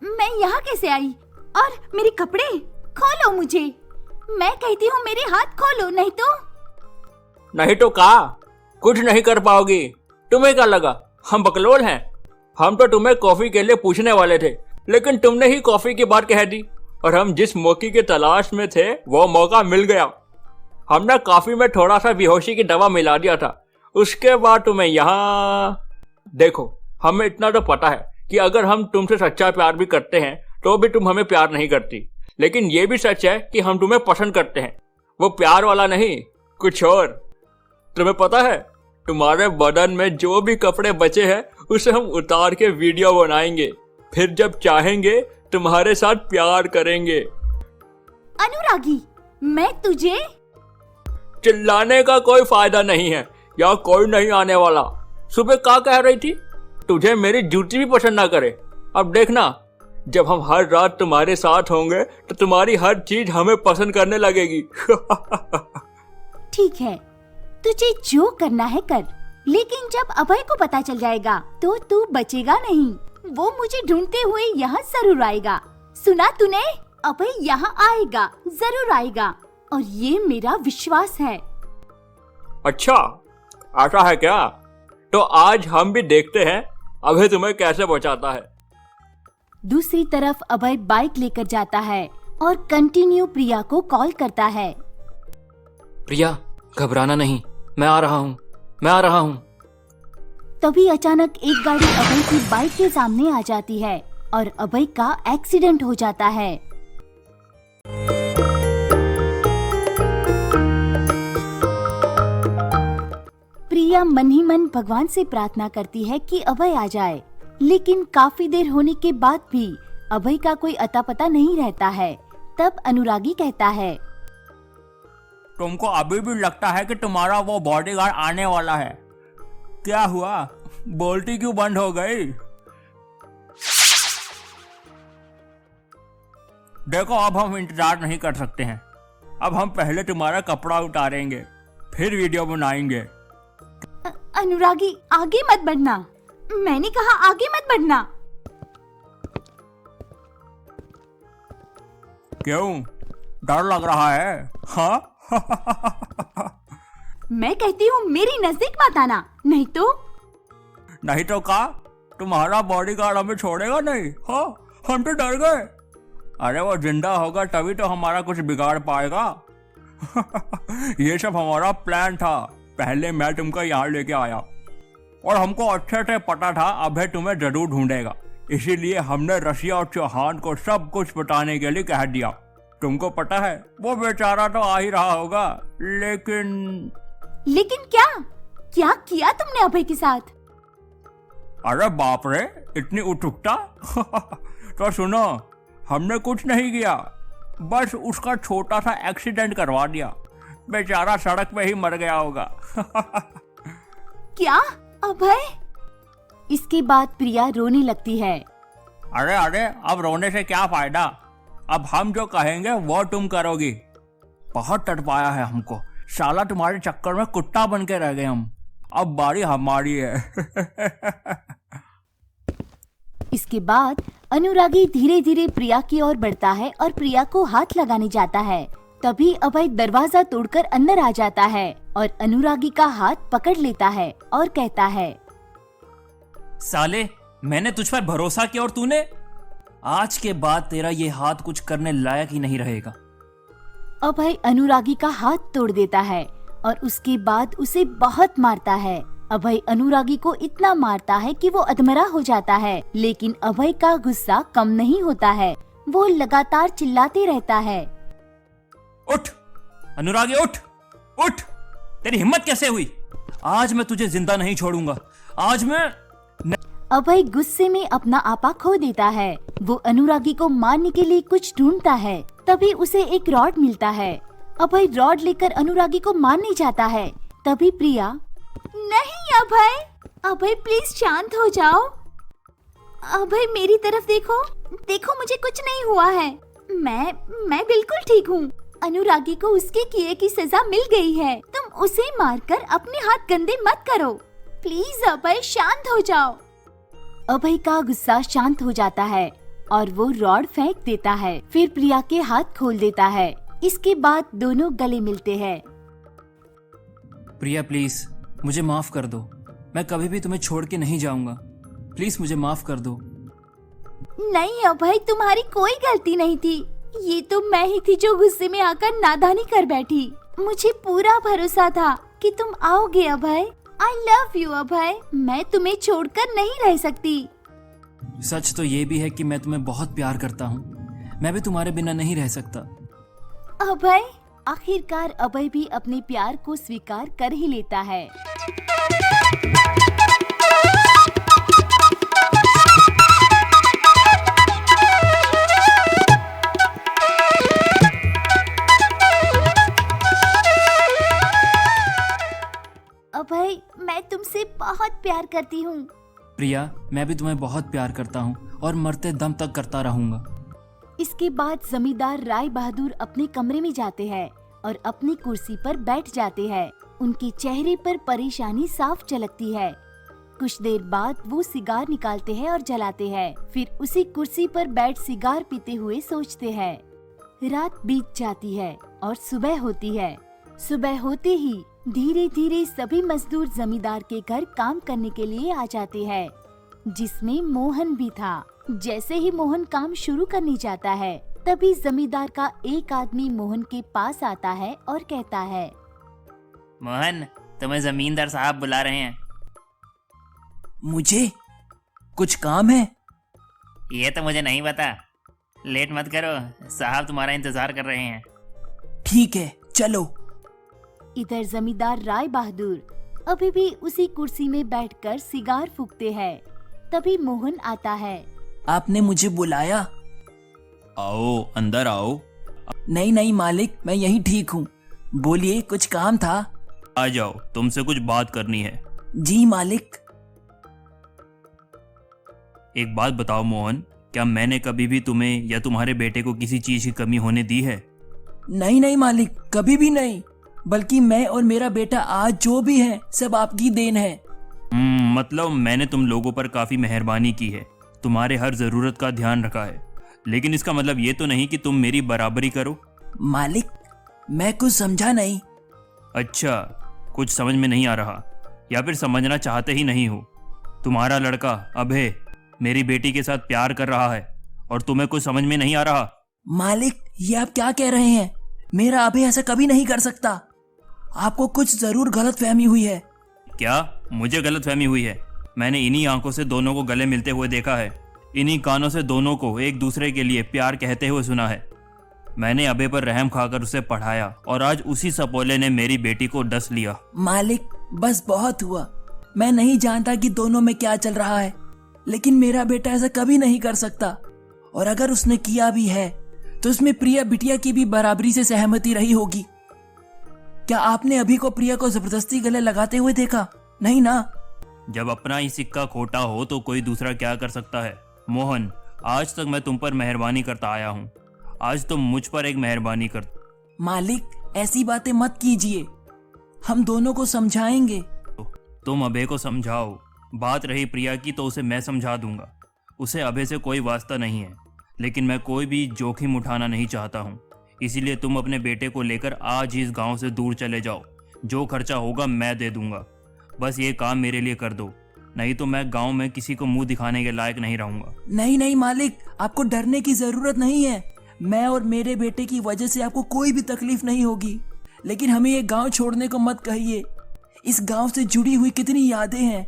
मैं यहाँ कैसे आई? और मेरे कपड़े? खोलो मुझे, मैं कहती हूँ मेरे हाथ खोलो, नहीं तो। नहीं तो कहा, कुछ नहीं कर पाओगी। तुम्हें क्या लगा हम बकलोल हैं? हम तो तुम्हें कॉफी के लिए पूछने वाले थे, लेकिन तुमने ही कॉफी की बात कह दी, और हम जिस मौके की तलाश में थे वो मौका मिल गया। हमने कॉफी में थोड़ा सा बेहोशी की दवा मिला दिया था, उसके बाद तुम्हें यहाँ। देखो, हमें इतना तो पता है कि अगर हम तुमसे सच्चा प्यार भी करते हैं तो भी तुम हमें प्यार नहीं करती, लेकिन ये भी सच है कि हम तुम्हें पसंद करते हैं। वो प्यार वाला नहीं, कुछ और। तुम्हें पता है, तुम्हारे बदन में जो भी कपड़े बचे हैं उसे हम उतार के वीडियो बनाएंगे, फिर जब चाहेंगे तुम्हारे साथ प्यार करेंगे। अनुरागी, मैं तुझे। चिल्लाने का कोई फायदा नहीं है, या कोई नहीं आने वाला। सुबह क्या कह रही थी? तुझे मेरी जूती भी पसंद ना करे। अब देखना, जब हम हर रात तुम्हारे साथ होंगे तो तुम्हारी हर चीज हमें पसंद करने लगेगी। ठीक है, तुझे जो करना है कर, लेकिन जब अभय को पता चल जाएगा तो तू बचेगा नहीं। वो मुझे ढूंढते हुए यहाँ जरूर आएगा। सुना तूने? अभय यहाँ आएगा, जरूर आएगा, और ये मेरा विश्वास है। अच्छा, ऐसा है क्या? तो आज हम भी देखते हैं अभय तुम्हें कैसे बचाता है। दूसरी तरफ अभय बाइक लेकर जाता है और कंटिन्यू प्रिया को कॉल करता है। प्रिया, घबराना नहीं, मैं आ रहा हूँ। तभी अचानक एक गाड़ी अभय की बाइक के सामने आ जाती है और अभय का एक्सीडेंट हो जाता है। प्रिया मन ही मन भगवान से प्रार्थना करती है कि अभय आ जाए, लेकिन काफी देर होने के बाद भी अभय का कोई अता पता नहीं रहता है। तब अनुरागी कहता है, तुमको अभी भी लगता है कि तुम्हारा वो बॉडीगार्ड आने वाला है? क्या हुआ, बोलती क्यों बंद हो गई? देखो अब हम इंतजार नहीं कर सकते हैं। अब हम पहले तुम्हारा कपड़ा उतारेंगे, फिर वीडियो बनाएंगे। अनुरागी आगे मत बढ़ना, मैंने कहा आगे मत बढ़ना। क्यों, डर लग रहा है? हाँ? मैं कहती हूँ मेरी नजदीक मत आना, नहीं तो। नहीं तो का तुम्हारा बॉडीगार्ड हमें छोड़ेगा नहीं? हाँ, हम तो डर गए। अरे वो जिंदा होगा तभी तो हमारा कुछ बिगाड़ पाएगा। ये सब हमारा प्लान था। पहले मैं तुमको यहाँ लेके आया और हमको अच्छे से पता था अभय तुम्हें जरूर ढूंढेगा, इसीलिए हमने रसिया और चौहान को सब कुछ बताने के लिए कह दिया। तुमको पता है वो बेचारा तो आ ही रहा होगा, लेकिन क्या क्या किया तुमने अभय के साथ? अरे बाप रे, इतनी उत्सुकता? तो सुनो, हमने कुछ नहीं किया, बस उसका छोटा सा एक्सीडेंट करवा दिया। बेचारा सड़क पे ही मर गया होगा। क्या अभय? इसके बाद प्रिया रोने लगती है। अरे अरे, अब रोने से क्या फायदा? अब हम जो कहेंगे वो तुम करोगी। बहुत तड़पाया है हमको, साला तुम्हारे चक्कर में कुत्ता बन के रह गए हम। अब बारी हमारी है। इसके बाद अनुरागी धीरे धीरे प्रिया की ओर बढ़ता है और प्रिया को हाथ लगाने जाता है। तभी अभय दरवाजा तोड़कर अंदर आ जाता है और अनुरागी का हाथ पकड़ लेता है और कहता है, साले, मैंने तुझ पर भरोसा किया और तूने, आज के बाद तेरा ये हाथ कुछ करने लायक ही नहीं रहेगा। अभय अनुरागी का हाथ तोड़ देता है और उसके बाद उसे बहुत मारता है। अभय अनुरागी को इतना मारता है कि वो अधमरा हो जाता है, लेकिन अभय का गुस्सा कम नहीं होता है। वो लगातार चिल्लाते रहता है, उठ अनुरागी, उठ उठ, तेरी हिम्मत कैसे हुई? आज मैं तुझे जिंदा नहीं छोड़ूंगा। आज मैं अभय गुस्से में अपना आपा खो देता है। वो अनुरागी को मारने के लिए कुछ ढूंढता है, तभी उसे एक रॉड मिलता है। अभय रॉड लेकर अनुरागी को मारने जाता है। तभी प्रिया, नहीं अभय, अभय प्लीज शांत हो जाओ। अभय मेरी तरफ देखो, देखो मुझे कुछ नहीं हुआ है। मैं बिल्कुल ठीक हूँ। अनुरागी को उसके किए की सजा मिल गई है। तुम उसे मारकर अपने हाथ गंदे मत करो। प्लीज अभय शांत हो जाओ। अभय का गुस्सा शांत हो जाता है और वो रॉड फेंक देता है। फिर प्रिया के हाथ खोल देता है। इसके बाद दोनों गले मिलते हैं। प्रिया प्लीज मुझे माफ कर दो, मैं कभी भी तुम्हें छोड़ के नहीं जाऊंगा। प्लीज मुझे माफ कर दो। नहीं अभय, तुम्हारी कोई गलती नहीं थी। ये तो मैं ही थी जो गुस्से में आकर नादानी कर बैठी। मुझे पूरा भरोसा था कि तुम आओगे अभय। आई लव यू अभय, मैं तुम्हें छोड़कर नहीं रह सकती। सच तो ये भी है कि मैं तुम्हें बहुत प्यार करता हूँ। मैं भी तुम्हारे बिना नहीं रह सकता। अभय, आखिरकार अभय भी अपने प्यार को स्वीकार कर ही लेता है। अभय, मैं तुमसे बहुत प्यार करती हूँ। प्रिया, मैं भी तुम्हें बहुत प्यार करता हूँ और मरते दम तक करता रहूंगा। इसके बाद जमींदार राय बहादुर अपने कमरे में जाते हैं और अपनी कुर्सी पर बैठ जाते हैं। उनके चेहरे पर परेशानी साफ झलकती है। कुछ देर बाद वो सिगार निकालते हैं और जलाते हैं। फिर उसी कुर्सी पर बैठ सिगार पीते हुए सोचते हैं। रात बीत जाती है और सुबह होती है। सुबह होते ही धीरे धीरे सभी मजदूर जमींदार के घर काम करने के लिए आ जाते हैं, जिसमें मोहन भी था। जैसे ही मोहन काम शुरू करने जाता है, तभी जमींदार का एक आदमी मोहन के पास आता है और कहता है, मोहन, तुम्हें जमींदार साहब बुला रहे हैं। मुझे कुछ काम है? ये तो मुझे नहीं पता। लेट मत करो, साहब तुम्हारा इंतजार कर रहे हैं। ठीक है, चलो। इधर जमींदार राय बहादुर अभी भी उसी कुर्सी में बैठकर सिगार फूंकते हैं। तभी मोहन आता है। आपने मुझे बुलाया? आओ, अंदर आओ। नहीं नहीं मालिक, मैं यहीं ठीक हूँ। बोलिए, कुछ काम था? आ जाओ, तुमसे कुछ बात करनी है। जी मालिक। एक बात बताओ मोहन, क्या मैंने कभी भी तुम्हें या तुम्हारे बेटे को किसी चीज की कमी होने दी है? नहीं नहीं मालिक, कभी भी नहीं। बल्कि मैं और मेरा बेटा आज जो भी है सब आपकी देन है। मतलब मैंने तुम लोगों पर काफी मेहरबानी की है, तुम्हारे हर जरूरत का ध्यान रखा है, लेकिन इसका मतलब ये तो नहीं कि तुम मेरी बराबरी करो। मालिक, मैं कुछ समझा नहीं। अच्छा, कुछ समझ में नहीं आ रहा या फिर समझना चाहते ही नहीं हो? तुम्हारा लड़का अभय मेरी बेटी के साथ प्यार कर रहा है और तुम्हें कुछ समझ में नहीं आ रहा? मालिक, ये आप क्या कह रहे हैं? मेरा अभय ऐसा कभी नहीं कर सकता। आपको कुछ जरूर गलतफहमी हुई है। क्या मुझे गलतफहमी हुई है? मैंने इन्हीं आंखों से दोनों को गले मिलते हुए देखा है, इन्हीं कानों से दोनों को एक दूसरे के लिए प्यार कहते हुए सुना है। मैंने अभय पर रहम खाकर उसे पढ़ाया और आज उसी सपोले ने मेरी बेटी को डस लिया। मालिक, बस बहुत हुआ। मैं नहीं जानता कि दोनों में क्या चल रहा है, लेकिन मेरा बेटा ऐसा कभी नहीं कर सकता। और अगर उसने किया भी है तो उसमें प्रिया बिटिया की भी बराबरी से सहमति रही होगी। क्या आपने अभी को प्रिया को जबरदस्ती गले लगाते हुए देखा? नहीं ना? जब अपना ही सिक्का खोटा हो तो कोई दूसरा क्या कर सकता है? मोहन, आज तक मैं तुम पर मेहरबानी करता आया हूँ, आज तुम मुझ पर एक मेहरबानी कर। मालिक, ऐसी बातें मत कीजिए, हम दोनों को समझाएंगे। तुम अभय को समझाओ। बात रही प्रिया की तो उसे मैं समझा दूंगा, उसे अभय से कोई वास्ता नहीं है, लेकिन मैं कोई भी जोखिम उठाना नहीं चाहता हूँ। इसीलिए तुम अपने बेटे को लेकर आज ही इस गांव से दूर चले जाओ, जो खर्चा होगा मैं दे दूंगा। बस ये काम मेरे लिए कर दो, नहीं तो मैं गांव में किसी को मुंह दिखाने के लायक नहीं रहूंगा। नहीं नहीं मालिक, आपको डरने की जरूरत नहीं है। मैं और मेरे बेटे की वजह से आपको कोई भी तकलीफ नहीं होगी, लेकिन हमें ये गांव छोड़ने को मत कहिए। इस गांव से जुड़ी हुई कितनी यादें हैं।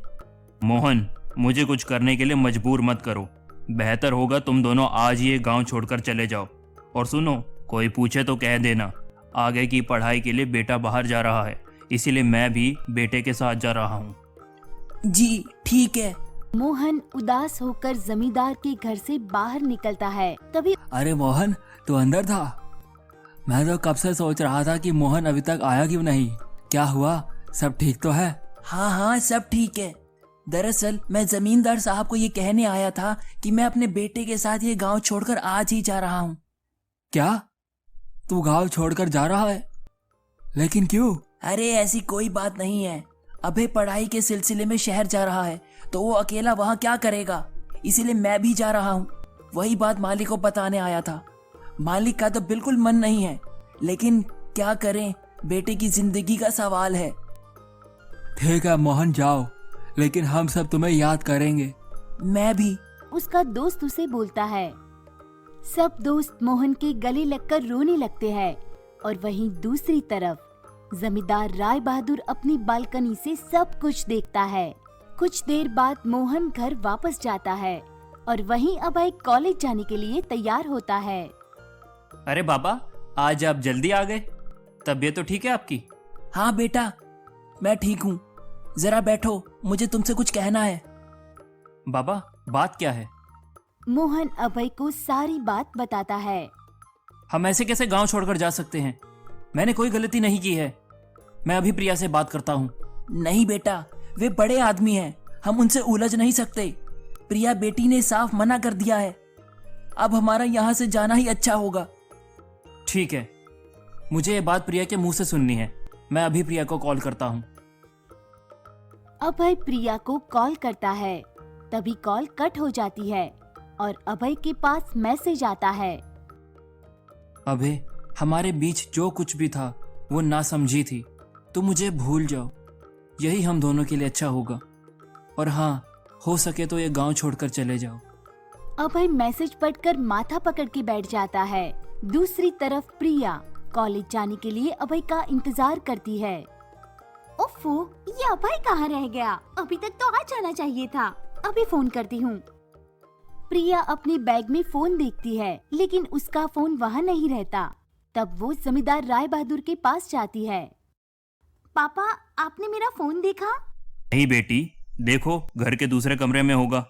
मोहन, मुझे कुछ करने के लिए मजबूर मत करो। बेहतर होगा तुम दोनों आज ही ये गांव छोड़कर चले जाओ। और सुनो, कोई पूछे तो कह देना आगे की पढ़ाई के लिए बेटा बाहर जा रहा है, इसीलिए मैं भी बेटे के साथ जा रहा हूँ। जी ठीक है। मोहन उदास होकर जमींदार के घर से बाहर निकलता है। तभी अरे मोहन, तू अंदर था? मैं तो कब से सोच रहा था कि मोहन अभी तक आया क्यों नहीं। क्या हुआ, सब ठीक तो है? हाँ हाँ, सब ठीक है। दरअसल मैं जमींदार साहब को ये कहने आया था कि मैं अपने बेटे के साथ ये गांव छोड़कर आज ही जा रहा हूँ। क्या तू गांव छोड़कर जा रहा है? लेकिन क्यों? अरे ऐसी कोई बात नहीं है। अभय पढ़ाई के सिलसिले में शहर जा रहा है, तो वो अकेला वहाँ क्या करेगा, इसीलिए मैं भी जा रहा हूँ। वही बात मालिक को बताने आया था। मालिक का तो बिल्कुल मन नहीं है, लेकिन क्या करें, बेटे की जिंदगी का सवाल है। ठीक है मोहन, जाओ, लेकिन हम सब तुम्हें याद करेंगे। मैं भी। उसका दोस्त उसे बोलता है। सब दोस्त मोहन के गले लगकर रोने लगते हैं और वहीं दूसरी तरफ जमींदार राय बहादुर अपनी बालकनी से सब कुछ देखता है। कुछ देर बाद मोहन घर वापस जाता है और वहीं अभय कॉलेज जाने के लिए तैयार होता है। अरे बाबा, आज आप जल्दी आ गए। तबीयत तो ठीक है आपकी? हाँ बेटा, मैं ठीक हूँ। जरा बैठो, मुझे तुमसे कुछ कहना है। बाबा, बात क्या है? मोहन अभय को सारी बात बताता है। हम ऐसे कैसे गांव छोड़कर जा सकते हैं? मैंने कोई गलती नहीं की है। मैं अभी प्रिया से बात करता हूँ। नहीं बेटा, वे बड़े आदमी हैं, हम उनसे उलझ नहीं सकते। प्रिया बेटी ने साफ मना कर दिया है। अब हमारा यहाँ से जाना ही अच्छा होगा। ठीक है, मुझे ये बात प्रिया के मुंह से सुननी है। मैं अभी प्रिया को कॉल करता हूँ। अभय प्रिया को कॉल करता है, तभी कॉल कट हो जाती है और अभय के पास मैसेज आता है। अभय, हमारे बीच जो कुछ भी था वो नासमझी थी, तो मुझे भूल जाओ, यही हम दोनों के लिए अच्छा होगा। और हाँ, हो सके तो ये गांव छोड़कर चले जाओ। अभय मैसेज पढ़कर माथा पकड़ के बैठ जाता है। दूसरी तरफ प्रिया कॉलेज जाने के लिए अभय का इंतजार करती है। ओफो, ये अभय कहाँ रह गया? अभी तक तो आ जाना चाहिए था। अभी फोन करती हूँ। प्रिया अपने बैग में फोन देखती है, लेकिन उसका फोन वहाँ नहीं रहता। तब वो जमींदार राय बहादुर के पास जाती है। पापा, आपने मेरा फोन देखा? नहीं बेटी, देखो घर के दूसरे कमरे में होगा।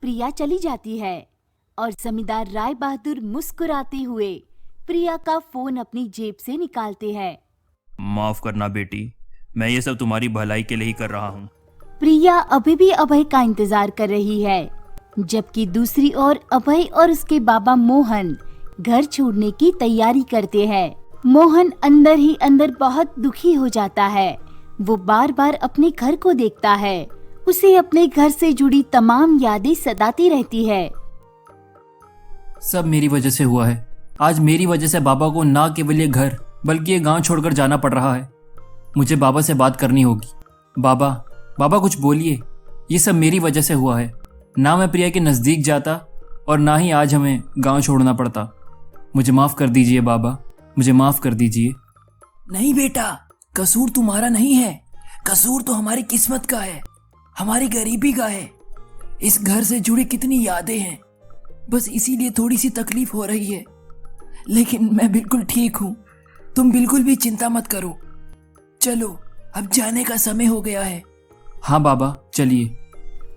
प्रिया चली जाती है और जमींदार राय बहादुर मुस्कुराते हुए प्रिया का फोन अपनी जेब से निकालते हैं। माफ करना बेटी, मैं ये सब तुम्हारी भलाई के लिए ही कर रहा हूँ। प्रिया अभी भी अभय का इंतजार कर रही है। जबकि दूसरी ओर अभय और उसके बाबा मोहन घर छोड़ने की तैयारी करते हैं। मोहन अंदर ही अंदर बहुत दुखी हो जाता है। वो बार बार अपने घर को देखता है। उसे अपने घर से जुड़ी तमाम यादें सताती रहती है। सब मेरी वजह से हुआ है। आज मेरी वजह से बाबा को ना केवल ये घर बल्कि ये गांव छोड़कर जाना पड़ रहा है। मुझे बाबा से बात करनी होगी। बाबा, बाबा कुछ बोलिए। ये सब मेरी वजह से हुआ है। ना मैं प्रिया के नज़दीक जाता और ना ही आज हमें गांव छोड़ना पड़ता। मुझे माफ़ कर दीजिए बाबा, मुझे माफ़ कर दीजिए। नहीं बेटा, कसूर तुम्हारा नहीं है। कसूर तो हमारी किस्मत का है, हमारी गरीबी का है। इस घर से जुड़ी कितनी यादें हैं, बस इसीलिए थोड़ी सी तकलीफ हो रही है। लेकिन मैं बिल्कुल ठीक हूँ, तुम बिल्कुल भी चिंता मत करो। चलो अब जाने का समय हो गया है। हाँ बाबा, चलिए।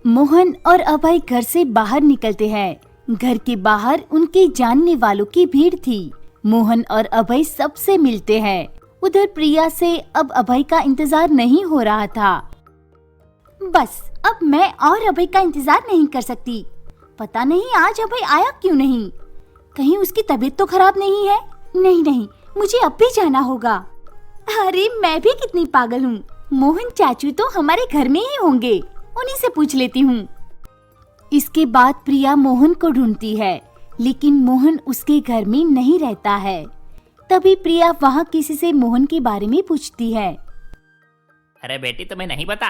मोहन और अभय घर से बाहर निकलते हैं। घर के बाहर उनके जानने वालों की भीड़ थी। मोहन और अभय सबसे मिलते हैं। उधर प्रिया से अब अभय का इंतजार नहीं हो रहा था। बस अब मैं और अभय का इंतजार नहीं कर सकती। पता नहीं आज अभय आया क्यों नहीं। कहीं उसकी तबीयत तो खराब नहीं है। नहीं, मुझे अब भी जाना होगा। अरे मैं भी कितनी पागल हूँ। मोहन चाचू तो हमारे घर में ही होंगे, उन्हीं से पूछ लेती हूँ। इसके बाद प्रिया मोहन को ढूंढती है, लेकिन मोहन उसके घर में नहीं रहता है। तभी प्रिया वहाँ किसी से मोहन के बारे में पूछती है। अरे बेटी, तुम्हें नहीं पता,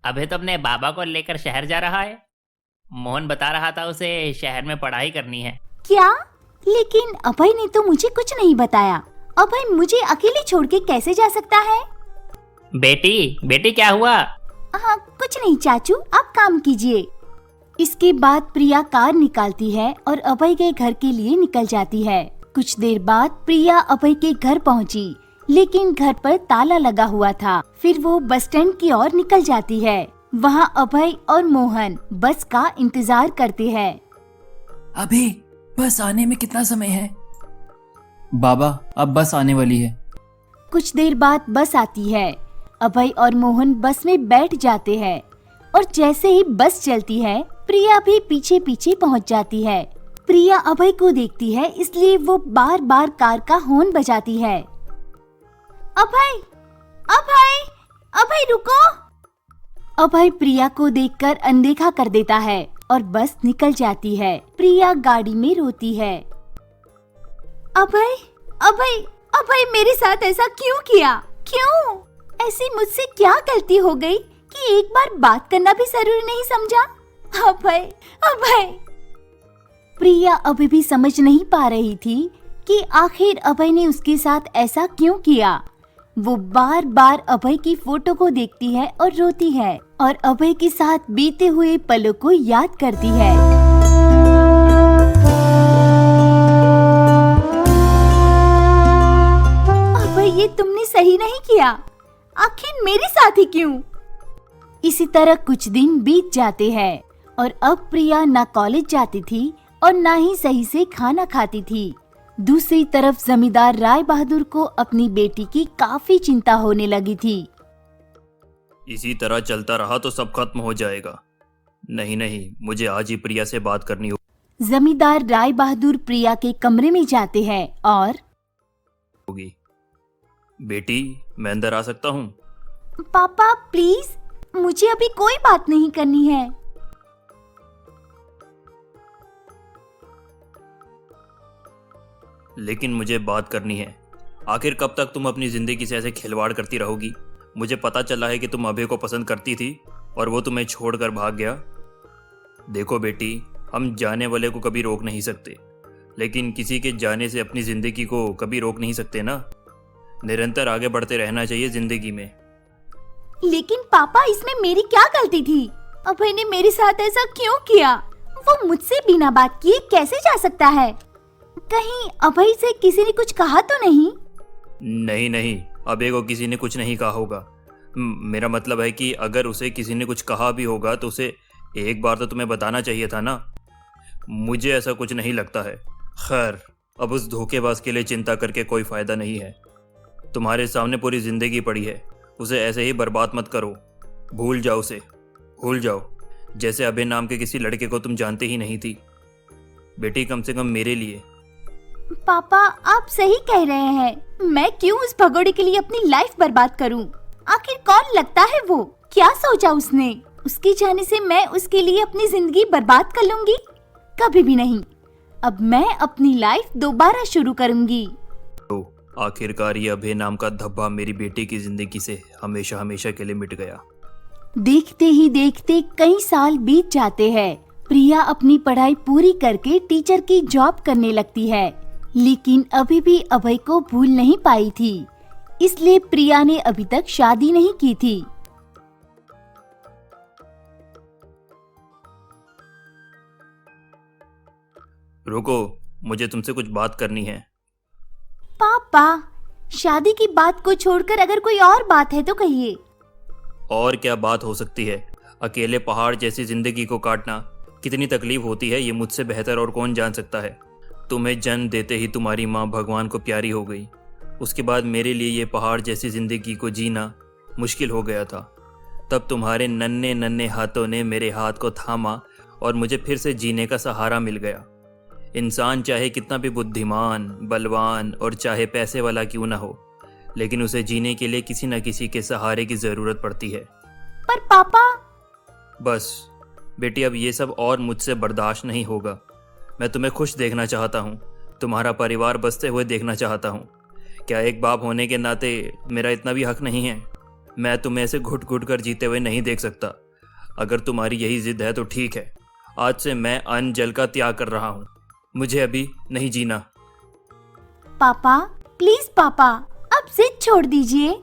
अभी तो अपने बाबा को लेकर शहर जा रहा है। मोहन बता रहा था उसे शहर में पढ़ाई करनी है। क्या? लेकिन अभय ने तो मुझे कुछ नहीं बताया। अभय मुझे अकेले छोड़ के कैसे जा सकता है? बेटी क्या हुआ? हाँ, कुछ नहीं चाचू, आप काम कीजिए। इसके बाद प्रिया कार निकालती है और अभय के घर के लिए निकल जाती है। कुछ देर बाद प्रिया अभय के घर पहुंची, लेकिन घर पर ताला लगा हुआ था। फिर वो बस स्टैंड की ओर निकल जाती है। वहाँ अभय और मोहन बस का इंतजार करते हैं। अबे, बस आने में कितना समय है? बाबा, अब बस आने वाली है। कुछ देर बाद बस आती है। अभय और मोहन बस में बैठ जाते हैं और जैसे ही बस चलती है, प्रिया भी पीछे पीछे पहुंच जाती है। प्रिया अभय को देखती है, इसलिए वो बार बार कार का हॉर्न बजाती है। अभय, अभय, अभय रुको। अभय प्रिया को देखकर अनदेखा कर देता है और बस निकल जाती है। प्रिया गाड़ी में रोती है। अभय, अभय, अभय मेरे साथ ऐसा क्यों किया? क्यों? ऐसी मुझसे क्या गलती हो गई कि एक बार बात करना भी जरूरी नहीं समझा? अभय, अभय। प्रिया अभी भी समझ नहीं पा रही थी कि आखिर अभय ने उसके साथ ऐसा क्यों किया। वो बार बार अभय की फोटो को देखती है और रोती है और अभय के साथ बीते हुए पलों को याद करती है। अभय, ये तुमने सही नहीं किया। आखिर मेरे साथ ही क्यों? इसी तरह कुछ दिन बीत जाते हैं और अब प्रिया ना कॉलेज जाती थी और ना ही सही से खाना खाती थी। दूसरी तरफ जमींदार राय बहादुर को अपनी बेटी की काफी चिंता होने लगी थी। इसी तरह चलता रहा तो सब खत्म हो जाएगा। नहीं, मुझे आज ही प्रिया से बात करनी जमींदार राय बहादुर प्रिया के कमरे में जाते हैं और होगी। बेटी, मैं अंदर आ सकता हूँ? पापा प्लीज, मुझे अभी कोई बात नहीं करनी है। लेकिन मुझे बात करनी है। आखिर कब तक तुम अपनी जिंदगी से ऐसे खिलवाड़ करती रहोगी? मुझे पता चला है कि तुम अभय को पसंद करती थी और वो तुम्हें छोड़कर भाग गया। देखो बेटी, हम जाने वाले को कभी रोक नहीं सकते, लेकिन किसी के जाने से अपनी जिंदगी को कभी रोक नहीं सकते ना। निरंतर आगे बढ़ते रहना चाहिए जिंदगी में। लेकिन पापा, इसमें मेरी क्या गलती थी? अभय ने मेरे साथ ऐसा क्यों किया? वो मुझसे बिना बात किए कैसे जा सकता है? कहीं अभय से किसी ने कुछ कहा तो नहीं? नहीं, अभय को किसी ने कुछ नहीं कहा होगा। मेरा मतलब है कि अगर उसे किसी ने कुछ कहा भी होगा तो उसे एक बार तो तुम्हें बताना चाहिए था ना। मुझे ऐसा कुछ नहीं लगता है। खैर, अब उस धोखेबाज के लिए चिंता करके कोई फायदा नहीं है। तुम्हारे सामने पूरी जिंदगी पड़ी है, उसे ऐसे ही बर्बाद मत करो। भूल जाओ उसे, भूल जाओ। जैसे अभय नाम के किसी लड़के को तुम जानते ही नहीं थी। बेटी, कम से कम मेरे लिए। पापा आप सही कह रहे हैं। मैं क्यों उस भगोड़े के लिए अपनी लाइफ बर्बाद करूं? आखिर कौन लगता है वो? क्या सोचा उसने? उसके जाने से मैं उसके लिए अपनी जिंदगी बर्बाद कर लूंगी? कभी भी नहीं। अब मैं अपनी लाइफ दोबारा शुरू करूंगी। तो आखिरकार ये अभय नाम का धब्बा मेरी बेटी की जिंदगी से हमेशा हमेशा के लिए मिट गया। देखते ही देखते कई साल बीत जाते हैं। प्रिया अपनी पढ़ाई पूरी करके टीचर की जॉब करने लगती है, लेकिन अभी भी अभय को भूल नहीं पाई थी। इसलिए प्रिया ने अभी तक शादी नहीं की थी। रुको, मुझे तुमसे कुछ बात करनी है। पापा, शादी की बात को छोड़कर अगर कोई और बात है तो कहिए। और क्या बात हो सकती है? अकेले पहाड़ जैसी जिंदगी को काटना कितनी तकलीफ होती है, ये मुझसे बेहतर और कौन जान सकता है। तुम्हें जन्म देते ही तुम्हारी माँ भगवान को प्यारी हो गई। उसके बाद मेरे लिए ये पहाड़ जैसी जिंदगी को जीना मुश्किल हो गया था। तब तुम्हारे नन्हे नन्हे हाथों ने मेरे हाथ को थामा और मुझे फिर से जीने का सहारा मिल गया। इंसान चाहे कितना भी बुद्धिमान, बलवान और चाहे पैसे वाला क्यों ना हो, लेकिन उसे जीने के लिए किसी न किसी के सहारे की ज़रूरत पड़ती है। पर पापा। बस बेटी, अब ये सब और मुझसे बर्दाश्त नहीं होगा। मैं तुम्हें खुश देखना चाहता हूँ, तुम्हारा परिवार बसते हुए देखना चाहता हूँ। क्या एक बाप होने के नाते मेरा इतना भी हक नहीं है? मैं तुम्हें ऐसे घुट घुट कर जीते हुए नहीं देख सकता। अगर तुम्हारी यही जिद है तो ठीक है, आज से मैं अन्न जल का त्याग कर रहा हूँ। मुझे अभी नहीं जीना। पापा प्लीज पापा, अब जिद छोड़ दीजिए।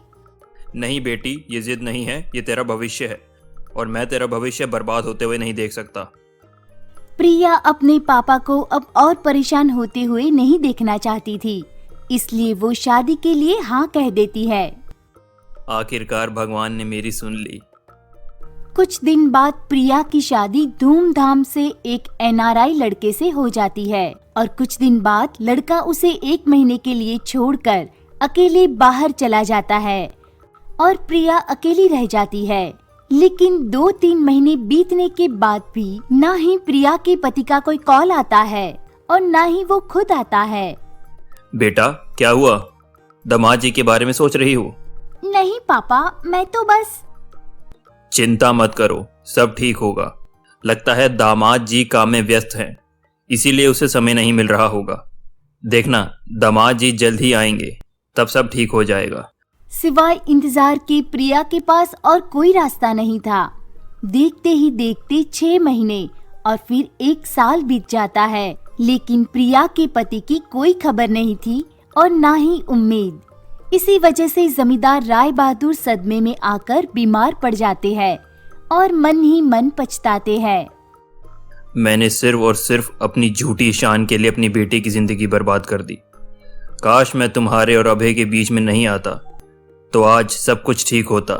नहीं बेटी, ये जिद नहीं है, ये तेरा भविष्य है और मैं तेरा भविष्य बर्बाद होते हुए नहीं देख सकता। प्रिया अपने पापा को अब और परेशान होते हुए नहीं देखना चाहती थी, इसलिए वो शादी के लिए हाँ कह देती है। आखिरकार भगवान ने मेरी सुन ली। कुछ दिन बाद प्रिया की शादी धूमधाम से एक NRI लड़के से हो जाती है और कुछ दिन बाद लड़का उसे 1 महीने के लिए छोड़कर अकेले बाहर चला जाता है और प्रिया अकेली रह जाती है। लेकिन 2-3 महीने बीतने के बाद भी ना ही प्रिया के पति का कोई कॉल आता है और ना ही वो खुद आता है। बेटा, क्या हुआ? दामाद जी के बारे में सोच रही हो? नहीं पापा, मैं तो बस। चिंता मत करो, सब ठीक होगा। लगता है दामाद जी काम में व्यस्त हैं, इसीलिए उसे समय नहीं मिल रहा होगा। देखना, दामाद जी जल्द ही आएंगे, तब सब ठीक हो जाएगा। सिवाय इंतजार के प्रिया के पास और कोई रास्ता नहीं था। देखते ही देखते 6 महीने और फिर 1 साल बीत जाता है, लेकिन प्रिया के पति की कोई खबर नहीं थी और ना ही उम्मीद। इसी वजह से जमींदार राय बहादुर सदमे में आकर बीमार पड़ जाते हैं और मन ही मन पछताते हैं। मैंने सिर्फ और सिर्फ अपनी झूठी शान के लिए अपनी बेटी की जिंदगी बर्बाद कर दी। काश मैं तुम्हारे और अभय के बीच में नहीं आता, तो आज सब कुछ ठीक होता।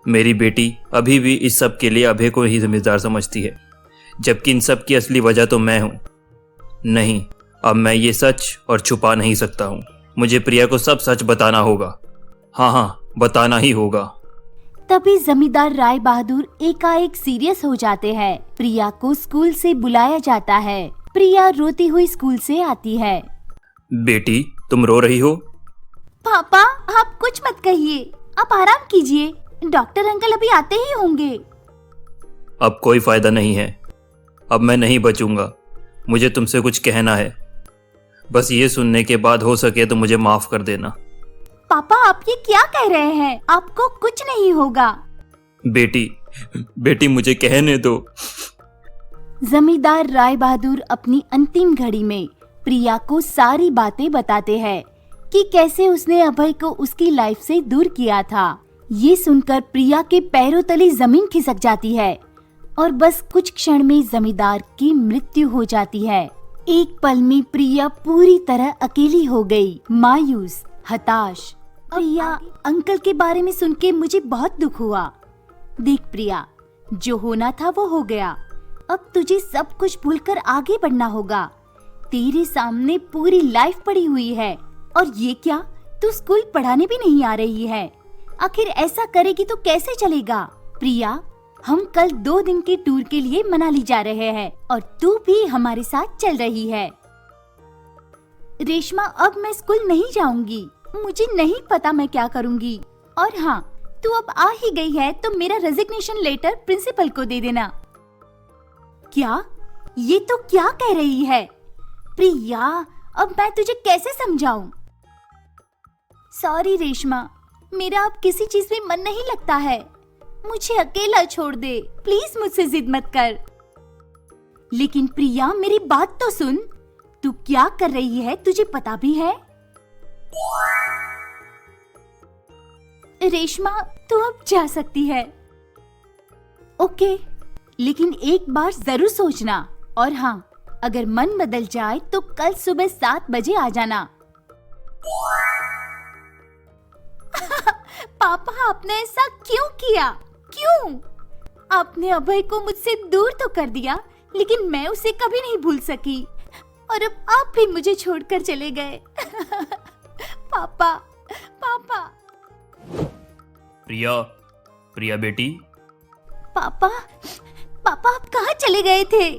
मेरी बेटी अभी भी इस सब के लिए अभय को ही जिम्मेदार समझती है, जबकि इन सब की असली वजह तो मैं हूँ। नहीं, अब मैं ये सच और छुपा नहीं सकता हूँ। मुझे प्रिया को सब सच बताना होगा। हाँ, बताना ही होगा। तभी जमींदार राय बहादुर एकाएक सीरियस हो जाते हैं। प्रिया को स्कूल से बुलाया जाता है। प्रिया रोती हुई स्कूल से आती है। बेटी, तुम रो रही हो? पापा आप कुछ मत कहिए, आप आराम कीजिए, डॉक्टर अंकल अभी आते ही होंगे। अब कोई फायदा नहीं है, अब मैं नहीं बचूंगा। मुझे तुमसे कुछ कहना है, बस ये सुनने के बाद हो सके तो मुझे माफ कर देना। पापा आप ये क्या कह रहे हैं? आपको कुछ नहीं होगा। बेटी मुझे कहने दो। जमींदार राय बहादुर अपनी अंतिम घड़ी में प्रिया को सारी बातें बताते हैं कि कैसे उसने अभय को उसकी लाइफ से दूर किया था। ये सुनकर प्रिया के पैरों तले जमीन खिसक जाती है और बस कुछ क्षण में जमींदार की मृत्यु हो जाती है। एक पल में प्रिया पूरी तरह अकेली हो गई, मायूस, हताश। प्रिया, अंकल के बारे में सुन के मुझे बहुत दुख हुआ। देख प्रिया, जो होना था वो हो गया। अब तुझे सब कुछ भूलकर आगे बढ़ना होगा। तेरे सामने पूरी लाइफ पड़ी हुई है और ये क्या, तू स्कूल पढ़ाने भी नहीं आ रही है। आखिर ऐसा करेगी तो कैसे चलेगा? प्रिया, हम कल 2 दिन के टूर के लिए मनाली जा रहे हैं और तू भी हमारे साथ चल रही है। रेशमा, अब मैं स्कूल नहीं जाऊंगी। मुझे नहीं पता मैं क्या करूंगी। और हाँ, तू अब आ ही गई है तो मेरा रेजिग्नेशन लेटर प्रिंसिपल को दे देना। क्या? ये तो क्या कह रही है प्रिया? अब मैं तुझे कैसे समझाऊं? सॉरी रेशमा, मेरा अब किसी चीज में मन नहीं लगता है। मुझे अकेला छोड़ दे, प्लीज मुझसे जिद मत कर। लेकिन प्रिया, मेरी बात तो सुन। तू क्या कर रही है तुझे पता भी है? रेशमा, तू अब जा सकती है। ओके, लेकिन एक बार जरूर सोचना। और हाँ, अगर मन बदल जाए तो कल सुबह 7 बजे आ जाना। पापा, आपने ऐसा क्यों किया? क्यों? आपने अभय को मुझसे दूर तो कर दिया, लेकिन मैं उसे कभी नहीं भूल सकी। और अब आप भी मुझे छोड़कर चले गए। पापा, पापा। प्रिया, प्रिया बेटी। पापा, पापा, आप कहाँ चले गए थे?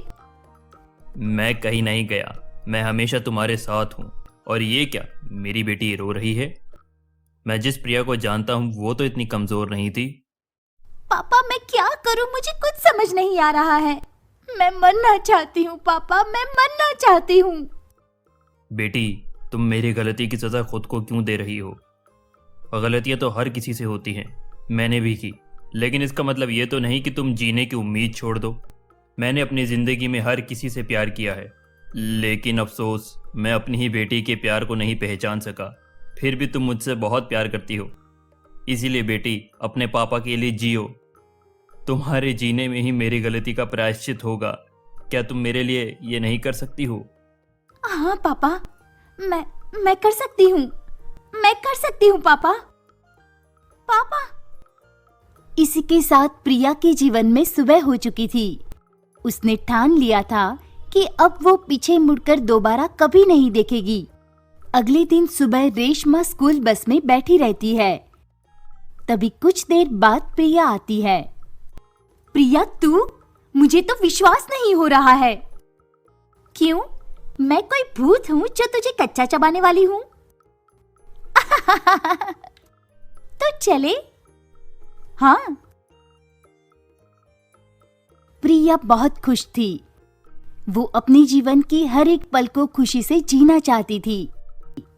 मैं कहीं नहीं गया, मैं हमेशा तुम्हारे साथ हूँ। और ये क्या, मेरी बेटी रो रही है? मैं जिस प्रिया को जानता हूँ वो तो इतनी कमजोर नहीं थी। पापा, मैं क्या करूँ? मुझे कुछ समझ नहीं आ रहा है। मैं मरना चाहती हूँ पापा, मैं मरना चाहती हूँ। बेटी, तुम मेरी गलती की सजा खुद को क्यों दे रही हो? गलतियां तो हर किसी से होती हैं, मैंने भी की। लेकिन इसका मतलब ये तो नहीं कि तुम जीने की उम्मीद छोड़ दो। मैंने अपनी ज़िंदगी में हर किसी से प्यार किया है, लेकिन अफसोस मैं अपनी ही बेटी के प्यार को नहीं पहचान सका। फिर भी तुम मुझसे बहुत प्यार करती हो, इसीलिए बेटी अपने पापा के लिए जियो। तुम्हारे जीने में ही मेरी गलती का प्रायश्चित होगा। क्या तुम मेरे लिए ये नहीं कर सकती हो? हाँ पापा, मैं कर सकती हूँ। मैं कर सकती हूँ पापा। पापा। इसी के साथ प्रिया के जीवन में सुबह हो चुकी थी। उसने ठान लिया था कि अब वो पीछे मुड़कर दोबारा कभी नहीं देखेगी। अगले दिन सुबह रेशमा स्कूल बस में बैठी रहती है। तभी कुछ देर बाद प्रिया आती है। प्रिया, तू? मुझे तो विश्वास नहीं हो रहा है। क्यों? मैं कोई भूत हूँ जो तुझे कच्चा चबाने वाली हूँ? तो चले। हाँ। प्रिया बहुत खुश थी। वो अपने जीवन की हर एक पल को खुशी से जीना चाहती थी।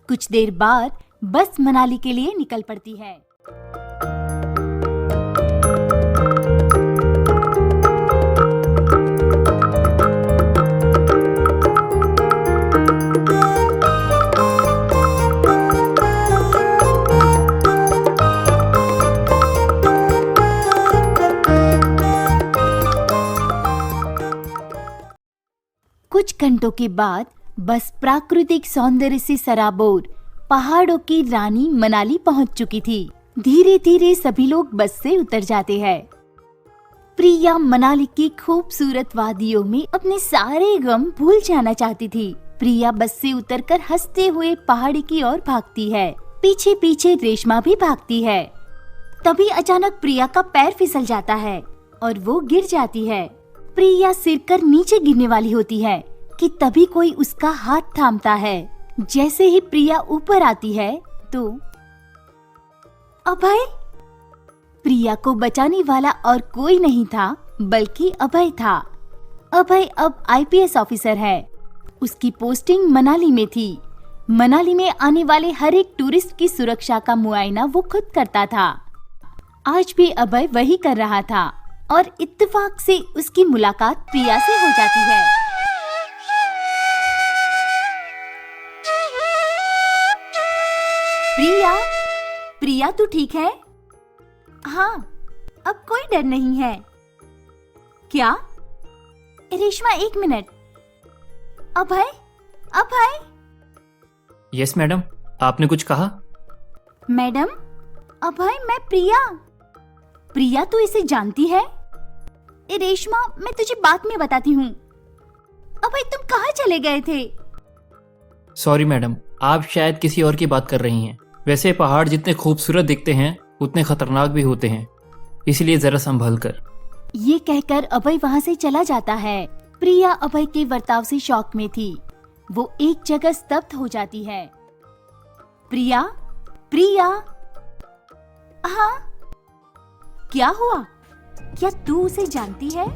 कुछ देर बाद बस मनाली के लिए निकल पड़ती है। कुछ घंटों के बाद बस प्राकृतिक सौंदर्य से सराबोर पहाड़ों की रानी मनाली पहुंच चुकी थी। धीरे धीरे सभी लोग बस से उतर जाते हैं। प्रिया मनाली की खूबसूरत वादियों में अपने सारे गम भूल जाना चाहती थी। प्रिया बस से उतरकर हंसते हुए पहाड़ी की ओर भागती है। पीछे पीछे रेशमा भी भागती है। तभी अचानक प्रिया का पैर फिसल जाता है और वो गिर जाती है। प्रिया सिर कर नीचे गिरने वाली होती है कि तभी कोई उसका हाथ थामता है। जैसे ही प्रिया ऊपर आती है तो अभय। प्रिया को बचाने वाला और कोई नहीं था बल्कि अभय था। अभय अब आईपीएस ऑफिसर है। उसकी पोस्टिंग मनाली में थी। मनाली में आने वाले हर एक टूरिस्ट की सुरक्षा का मुआयना वो खुद करता था। आज भी अभय वही कर रहा था और इत्तेफाक से उसकी मुलाकात प्रिया से हो जाती है। प्रिया, प्रिया तू ठीक है? हाँ, अब कोई डर नहीं है। क्या? रेशमा, 1 मिनट। अभय, अभय। यस मैडम, आपने कुछ कहा? मैडम, अभय, मैं प्रिया। प्रिया, तू इसे जानती है? रेशमा, मैं तुझे बाद में बताती हूँ। अभय, तुम कहाँ चले गए थे? सॉरी मैडम, आप शायद किसी और की बात कर रही हैं। वैसे पहाड़ जितने खूबसूरत दिखते हैं उतने खतरनाक भी होते हैं, इसलिए जरा संभल कर। ये कहकर अभय वहाँ से चला जाता है। प्रिया अभय के बर्ताव से शॉक में थी। वो एक जगह स्तब्ध हो जाती है। प्रिया, प्रिया, हाँ, क्या हुआ? क्या तू उसे जानती है?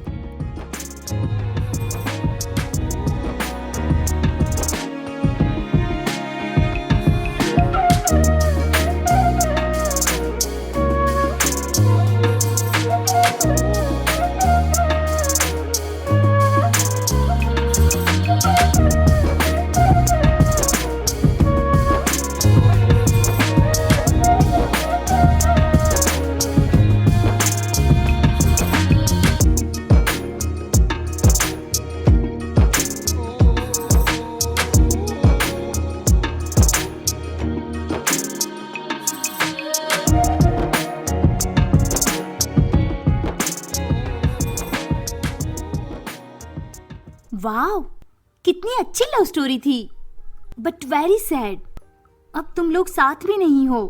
वाव, कितनी अच्छी लव स्टोरी थी, बट वेरी सैड। अब तुम लोग साथ भी नहीं हो।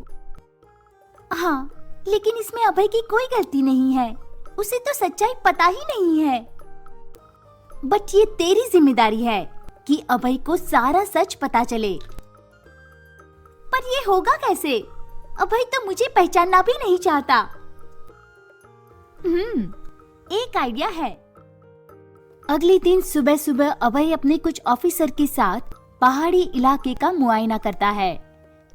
हाँ, लेकिन इसमें अभय की कोई गलती नहीं है। उसे तो सच्चाई पता ही नहीं है। बट ये तेरी जिम्मेदारी है कि अभय को सारा सच पता चले। पर ये होगा कैसे? अभय तो मुझे पहचानना भी नहीं चाहता। एक आइडिया है। अगले दिन सुबह सुबह अभय अपने कुछ ऑफिसर के साथ पहाड़ी इलाके का मुआयना करता है।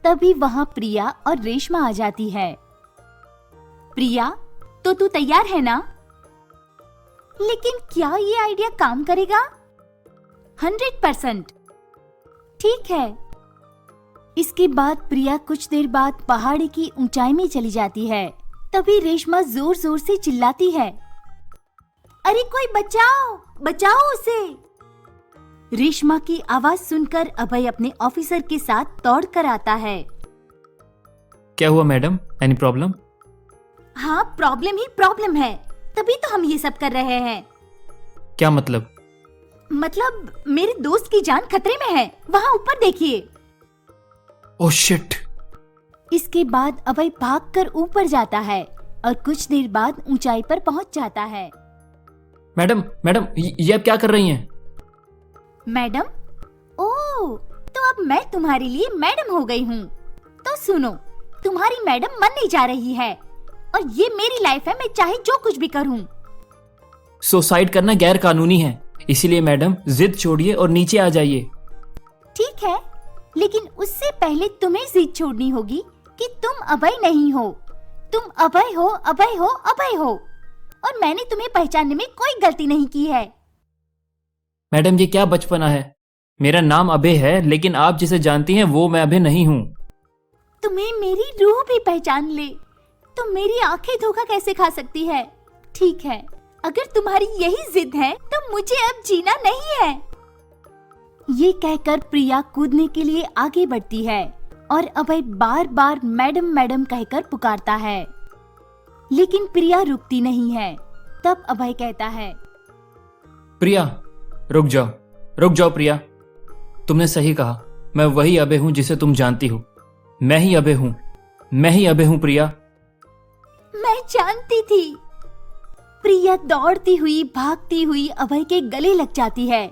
तभी वहाँ प्रिया और रेशमा आ जाती है। प्रिया, तो तू तैयार है ना? लेकिन क्या ये आइडिया काम करेगा? 100%। ठीक है। इसके बाद प्रिया कुछ देर बाद पहाड़ी की ऊंचाई में चली जाती है। तभी रेशमा जोर जोर से चिल्लाती है, अरे कोई बचाओ, बचाओ उसे। रेशमा की आवाज सुनकर अभय अपने ऑफिसर के साथ दौड़ कर आता है। क्या हुआ मैडम? Any problem? हाँ, प्रॉब्लम ही प्रॉब्लम है, तभी तो हम ये सब कर रहे हैं। क्या मतलब? मतलब मेरे दोस्त की जान खतरे में है, वहाँ ऊपर देखिए। Oh shit. इसके बाद अभय भागकर ऊपर जाता है और कुछ देर बाद ऊंचाई पर पहुंच जाता है। मैडम, मैडम, ये आप क्या कर रही हैं? मैडम? ओह, तो अब मैं तुम्हारे लिए मैडम हो गई हूँ। तो सुनो, तुम्हारी मैडम मरने जा रही है और ये मेरी लाइफ है, मैं चाहे जो कुछ भी करूँ। सुसाइड करना गैर कानूनी है, इसीलिए मैडम जिद छोड़िए और नीचे आ जाइए। ठीक है, लेकिन उससे पहले तुम्हें जिद छोड़नी होगी कि तुम अभय नहीं हो। तुम अभय हो, अभय हो, अभय हो, और मैंने तुम्हें पहचानने में कोई गलती नहीं की है। मैडम, ये क्या बचपना है? मेरा नाम अभय है, लेकिन आप जिसे जानती हैं वो मैं अभय नहीं हूँ। तुम्हें मेरी रूह भी पहचान ले तो मेरी आंखें धोखा कैसे खा सकती है? ठीक है, अगर तुम्हारी यही जिद है तो मुझे अब जीना नहीं है। ये कहकर प्रिया कूदने के लिए आगे बढ़ती है और अभय बार बार मैडम मैडम कहकर पुकारता है, लेकिन प्रिया रुकती नहीं है। तब अभय कहता है, प्रिया रुक जाओ, रुक जाओ प्रिया, तुमने सही कहा, मैं वही अभय हूँ जिसे तुम जानती हो। मैं ही अभय हूँ, मैं ही अभय हूँ प्रिया। मैं जानती थी। प्रिया दौड़ती हुई भागती हुई अभय के गले लग जाती है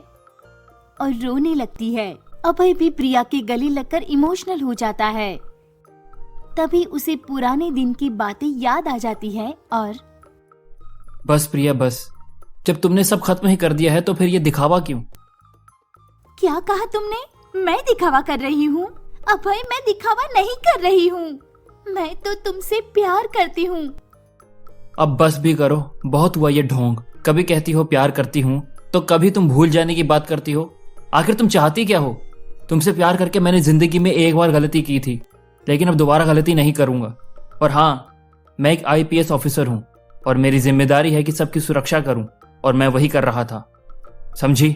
और रोने लगती है। अभय भी प्रिया के गले लगकर इमोशनल हो जाता है। तभी उसे पुराने दिन की बातें याद आ जाती है और बस प्रिया बस, जब तुमने सब खत्म ही कर दिया है तो फिर ये दिखावा क्यों? क्या कहा तुमने? मैं दिखावा कर रही हूँ? अभय, मैं दिखावा नहीं कर रही हूँ। मैं तो तुमसे प्यार करती हूँ। अब बस भी करो, बहुत हुआ ये ढोंग। कभी कहती हो प्यार करती हूँ तो कभी तुम भूल जाने की बात करती हो। आखिर तुम चाहती क्या हो? तुमसे प्यार करके मैंने जिंदगी में एक बार गलती की थी, लेकिन अब दोबारा गलती नहीं करूंगा। और हाँ, मैं एक IPS ऑफिसर हूँ और मेरी जिम्मेदारी है कि सबकी सुरक्षा करूं, और मैं वही कर रहा था, समझी?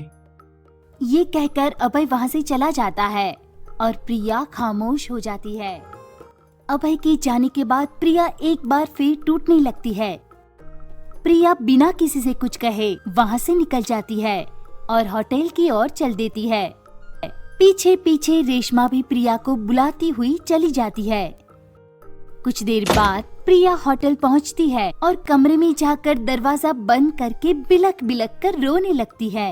ये कहकर अभय वहाँ से चला जाता है और प्रिया खामोश हो जाती है। अभय के जाने के बाद प्रिया एक बार फिर टूटने लगती है। प्रिया बिना किसी से कुछ कहे वहाँ से निकल जाती है और होटल की ओर चल देती है। पीछे पीछे रेशमा भी प्रिया को बुलाती हुई चली जाती है। कुछ देर बाद प्रिया होटल पहुंचती है और कमरे में जाकर दरवाजा बंद करके बिलक बिलक कर रोने लगती है।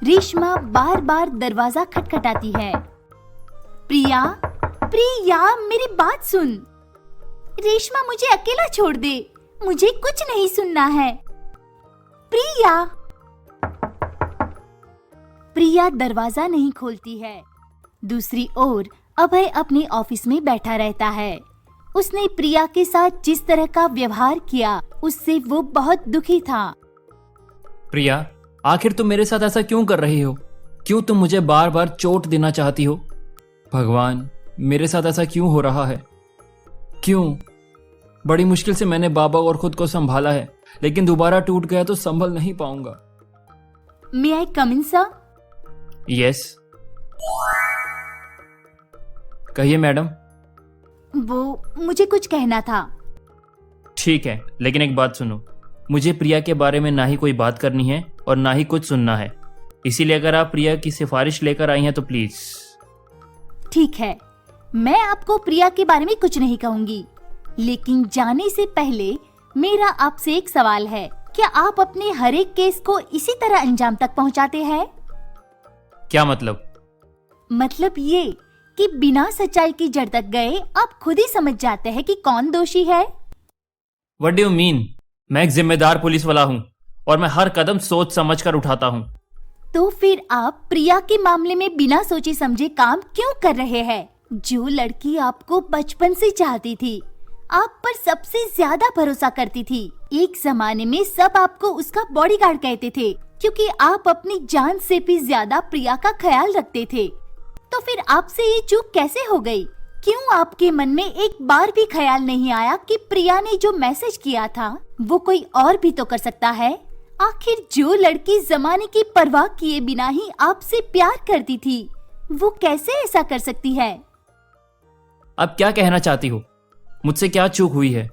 रेशमा बार बार दरवाजा खटखटाती है। प्रिया, प्रिया मेरी बात सुन। रेशमा मुझे अकेला छोड़ दे, मुझे कुछ नहीं सुनना है। प्रिया। प्रिया दरवाजा नहीं खोलती है। दूसरी ओर अभय अपने ऑफिस में बैठा रहता है। उसने प्रिया के साथ जिस तरह का व्यवहार किया उससे वो बहुत दुखी था। प्रिया, आखिर तुम मेरे साथ ऐसा क्यों कर रही हो? क्यों तुम मुझे बार बार चोट देना चाहती हो? भगवान, मेरे साथ ऐसा क्यों हो रहा है? क्यों? बड़ी मुश्किल से मैंने बाबा और खुद को संभाला है, लेकिन दोबारा टूट गया तो संभल नहीं पाऊंगा। मे आई कम इन सर? यस। कहिए मैडम। वो मुझे कुछ कहना था। ठीक है, लेकिन एक बात सुनो, मुझे प्रिया के बारे में ना ही कोई बात करनी है और ना ही कुछ सुनना है। इसीलिए अगर आप प्रिया की सिफारिश लेकर आई हैं तो प्लीज। ठीक है, मैं आपको प्रिया के बारे में कुछ नहीं कहूंगी, लेकिन जाने से पहले मेरा आपसे एक सवाल है। क्या आप अपने हर एक केस को इसी तरह अंजाम तक पहुंचाते हैं? क्या मतलब? मतलब ये कि बिना सच्चाई की जड़ तक गए आप खुद ही समझ जाते हैं कि कौन दोषी है। What do you mean? मैं एक जिम्मेदार पुलिस वाला हूँ और मैं हर कदम सोच समझ कर उठाता हूँ। तो फिर आप प्रिया के मामले में बिना सोचे समझे काम क्यों कर रहे हैं? जो लड़की आपको बचपन से चाहती थी, आप पर सबसे ज्यादा भरोसा करती थी, एक जमाने में सब आपको उसका बॉडीगार्ड कहते थे क्योंकि आप अपनी जान से भी ज्यादा प्रिया का ख्याल रखते थे। तो फिर आपसे ये चूक कैसे हो गई? क्यों आपके मन में एक बार भी ख्याल नहीं आया कि प्रिया ने जो मैसेज किया था वो कोई और भी तो कर सकता है? आखिर जो लड़की जमाने की परवाह किए बिना ही आपसे प्यार करती थी, वो कैसे ऐसा कर सकती है? अब क्या कहना चाहती हो? मुझसे क्या चूक हुई है?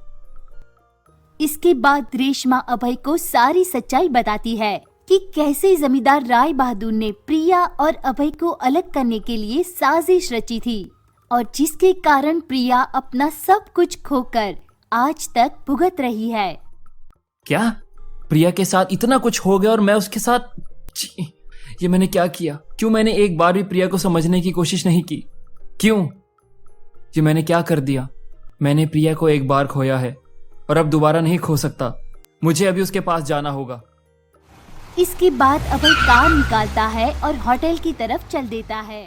इसके बाद रेशमा अभय को सारी सच्चाई बताती है कि कैसे जमींदार राय बहादुर ने प्रिया और अभय को अलग करने के लिए साजिश रची थी और जिसके कारण प्रिया अपना सब कुछ खोकर आज तक भुगत रही है। क्या? प्रिया के साथ इतना कुछ हो गया और मैं उसके साथ? छी, ये मैंने क्या किया? क्यों मैंने एक बार भी प्रिया को समझने की कोशिश नहीं की? क्यों? ये मैंने क्या कर दिया? मैंने प्रिया को एक बार खोया है और अब दोबारा नहीं खो सकता। मुझे अभी उसके पास जाना होगा। इसके बाद अभय कार निकालता है और होटल की तरफ चल देता है।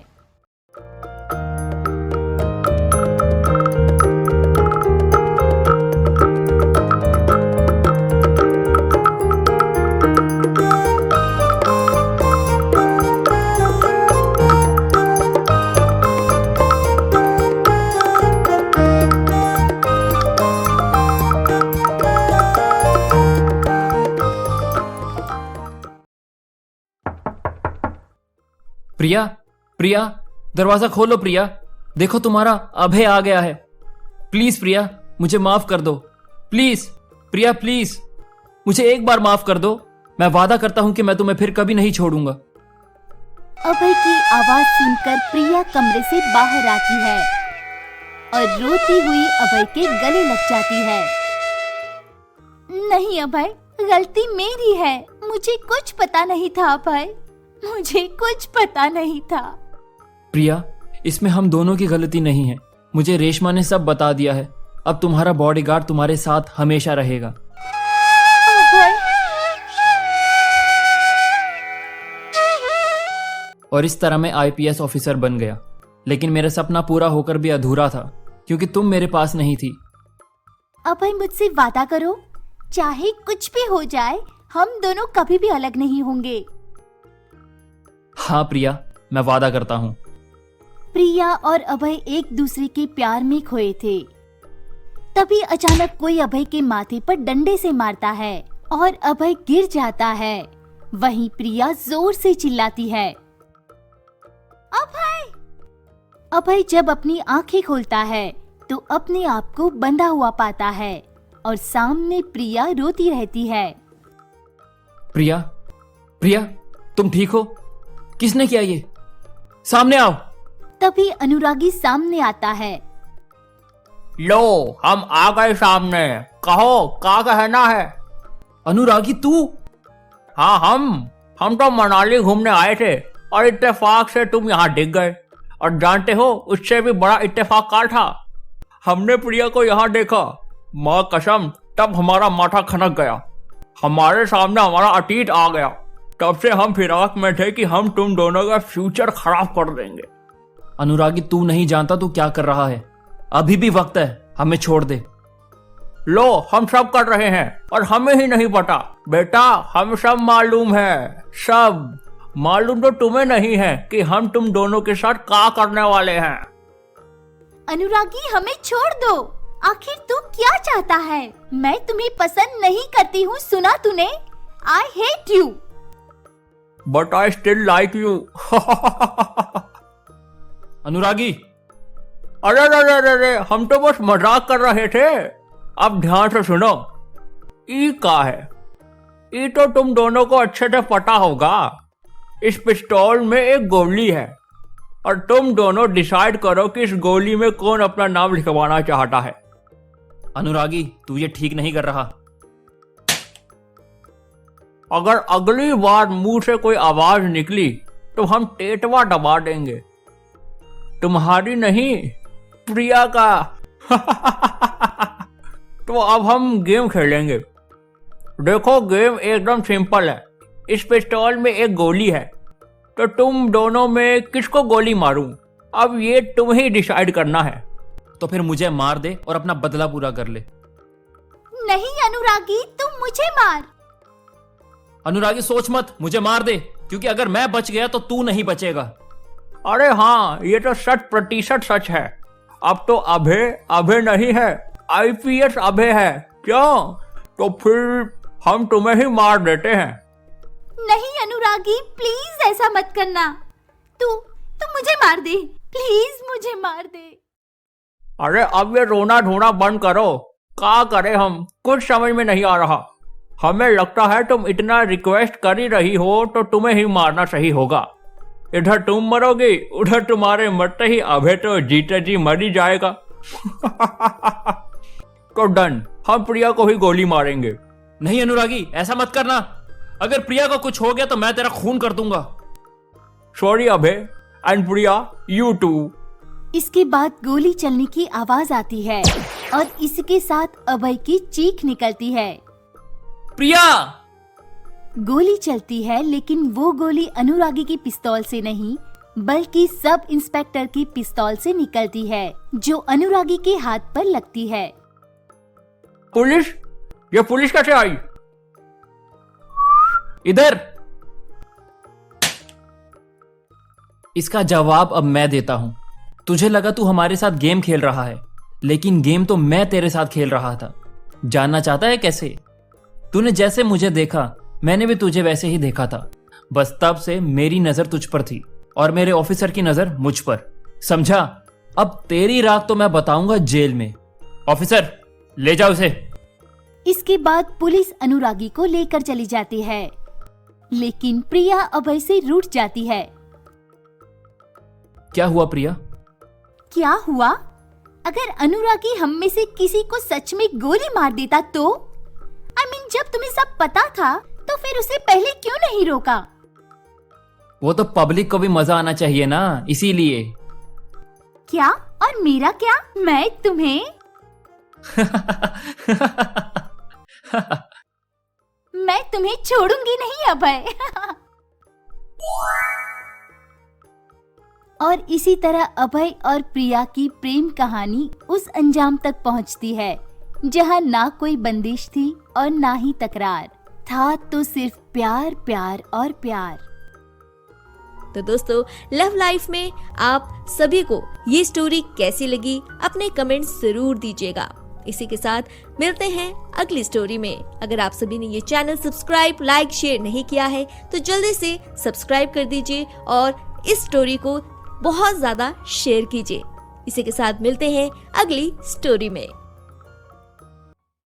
प्रिया, प्रिया, दरवाजा खोलो प्रिया। देखो तुम्हारा अभय आ गया है। प्लीज प्रिया, मुझे माफ कर दो। प्लीज प्रिया, प्लीज मुझे एक बार माफ कर दो। मैं वादा करता हूं कि मैं तुम्हें फिर कभी नहीं छोड़ूंगा। अभय की आवाज सुनकर प्रिया कमरे से बाहर आती है और रोती हुई अभय के गले लग जाती है। नहीं अभय, गलती मेरी है। मुझे कुछ पता नहीं था अभय, मुझे कुछ पता नहीं था। प्रिया, इसमें हम दोनों की गलती नहीं है। मुझे रेशमा ने सब बता दिया है। अब तुम्हारा बॉडीगार्ड तुम्हारे साथ हमेशा रहेगा। अभय। और इस तरह मैं आईपीएस ऑफिसर बन गया, लेकिन मेरा सपना पूरा होकर भी अधूरा था क्योंकि तुम मेरे पास नहीं थी। अभय, मुझसे वादा करो, चाहे कुछ भी हो जाए हम दोनों कभी भी अलग नहीं होंगे। हाँ प्रिया, मैं वादा करता हूँ। प्रिया और अभय एक दूसरे के प्यार में खोए थे। तभी अचानक कोई अभय के माथे पर डंडे से मारता है और अभय गिर जाता है। वहीं प्रिया जोर से चिल्लाती है, अभय! अभय जब अपनी आंखें खोलता है तो अपने आप को बंधा हुआ पाता है और सामने प्रिया रोती रहती है। प्रिया, प्रिया, तुम ठीक हो? किसने किया ये? सामने आओ। तभी अनुरागी सामने आता है। लो हम आ गए सामने, कहो क्या कहना है। अनुरागी तू? हाँ हम तो मनाली घूमने आए थे और इत्तेफाक से तुम यहाँ दिख गए। और जानते हो उससे भी बड़ा इत्तेफाक क्या था, हमने प्रिया को यहाँ देखा। माँ कसम तब हमारा माथा खनक गया, हमारे सामने हमारा अतीत आ गया। तब से हम फिराक में थे कि हम तुम दोनों का फ्यूचर खराब कर देंगे। अनुरागी तू नहीं जानता तू क्या कर रहा है, अभी भी वक्त है, हमें छोड़ दे। लो हम सब कर रहे हैं और हमें ही नहीं पता। बेटा हम सब मालूम है, सब मालूम तो तुम्हें नहीं है कि हम तुम दोनों के साथ क्या करने वाले हैं। अनुरागी हमें छोड़ दो, आखिर तू क्या चाहता है? मैं तुम्हें पसंद नहीं करती हूँ, सुना तूने? I hate you. But I still like you. अनुरागी अरे अरे अरे अरे, हम तो बस मजाक कर रहे थे। अब ध्यान से सुनो, ई क्या है? ई तो तुम दोनों को अच्छे से पता होगा। इस पिस्तौल में एक गोली है और तुम दोनों डिसाइड करो कि इस गोली में कौन अपना नाम लिखवाना चाहता है। अनुरागी तू ये ठीक नहीं कर रहा। अगर अगली बार मुंह से कोई आवाज निकली तो हम टेटवा दबा देंगे, तुम्हारी नहीं प्रिया का। तो अब हम गेम खेलेंगे। देखो गेम एकदम सिंपल है। इस पिस्तौल में एक गोली है, तो तुम दोनों में किसको गोली मारूं, अब ये तुम ही डिसाइड करना है। तो फिर मुझे मार दे और अपना बदला पूरा कर ले। नहीं अनुरागी, तुम मुझे मार। अनुरागी सोच मत, मुझे मार दे, क्योंकि अगर मैं बच गया तो तू नहीं बचेगा। अरे हाँ, ये तो 100% सच है। अब तो अभय नहीं है, IPS अभय है। क्यों? तो फिर हम तुम्हें ही मार देते हैं। नहीं अनुरागी, प्लीज ऐसा मत करना। तू मुझे मार दे, प्लीज मुझे मार दे। अरे अब ये रोना धोना बंद करो। क्या करें हम, कुछ समझ में नहीं आ रहा। हमें लगता है तुम इतना रिक्वेस्ट कर ही रही हो तो तुम्हें ही मारना सही होगा। इधर तुम मरोगे, उधर तुम्हारे मरते ही अभय तो जीते जी मर ही जाएगा। तो डन, हम प्रिया को ही गोली मारेंगे। नहीं अनुरागी, ऐसा मत करना। अगर प्रिया को कुछ हो गया तो मैं तेरा खून कर दूंगा। Sorry Abhay and Priya, you too. इसके बाद गोली चलने की आवाज आती है और इसके साथ अभय की चीख निकलती है। प्रिया! गोली चलती है, लेकिन वो गोली अनुरागी की पिस्तौल से नहीं बल्कि सब इंस्पेक्टर की पिस्तौल से निकलती है, जो अनुरागी के हाथ पर लगती है। पुलिस? ये पुलिस कैसे आई? इधर। इसका जवाब अब मैं देता हूं। तुझे लगा तू हमारे साथ गेम खेल रहा है, लेकिन गेम तो मैं तेरे साथ खेल रहा था। जानना चाहता है कैसे? तूने जैसे मुझे देखा मैंने भी तुझे वैसे ही देखा था, बस तब से मेरी नजर तुझ पर थी और मेरे ऑफिसर की नजर मुझ पर। समझा? अब तेरी रात तो मैं बताऊंगा जेल में। ऑफिसर ले जाओ इसे। इसके बाद पुलिस अनुरागी को लेकर चली जाती है, लेकिन प्रिया अभय से रूठ जाती है। क्या हुआ प्रिया? क्या हुआ? अगर अनुरागी हम में से किसी को सच में गोली मार देता तो? जब तुम्हें सब पता था तो फिर उसे पहले क्यों नहीं रोका? वो तो पब्लिक को भी मजा आना चाहिए ना, इसीलिए। क्या? और मेरा क्या? मैं तुम्हें मैं तुम्हें छोड़ूंगी नहीं अभय। और इसी तरह अभय और प्रिया की प्रेम कहानी उस अंजाम तक पहुंचती है जहां ना कोई बंदिश थी और ना ही तकरार था, तो सिर्फ प्यार प्यार और प्यार। तो दोस्तों, लव लाइफ में आप सभी को ये स्टोरी कैसी लगी अपने कमेंट्स जरूर दीजिएगा। इसी के साथ मिलते हैं अगली स्टोरी में। अगर आप सभी ने ये चैनल सब्सक्राइब, लाइक, शेयर नहीं किया है तो जल्दी से सब्सक्राइब कर दीजिए और इस स्टोरी को बहुत ज्यादा शेयर कीजिए। इसी के साथ मिलते हैं अगली स्टोरी में।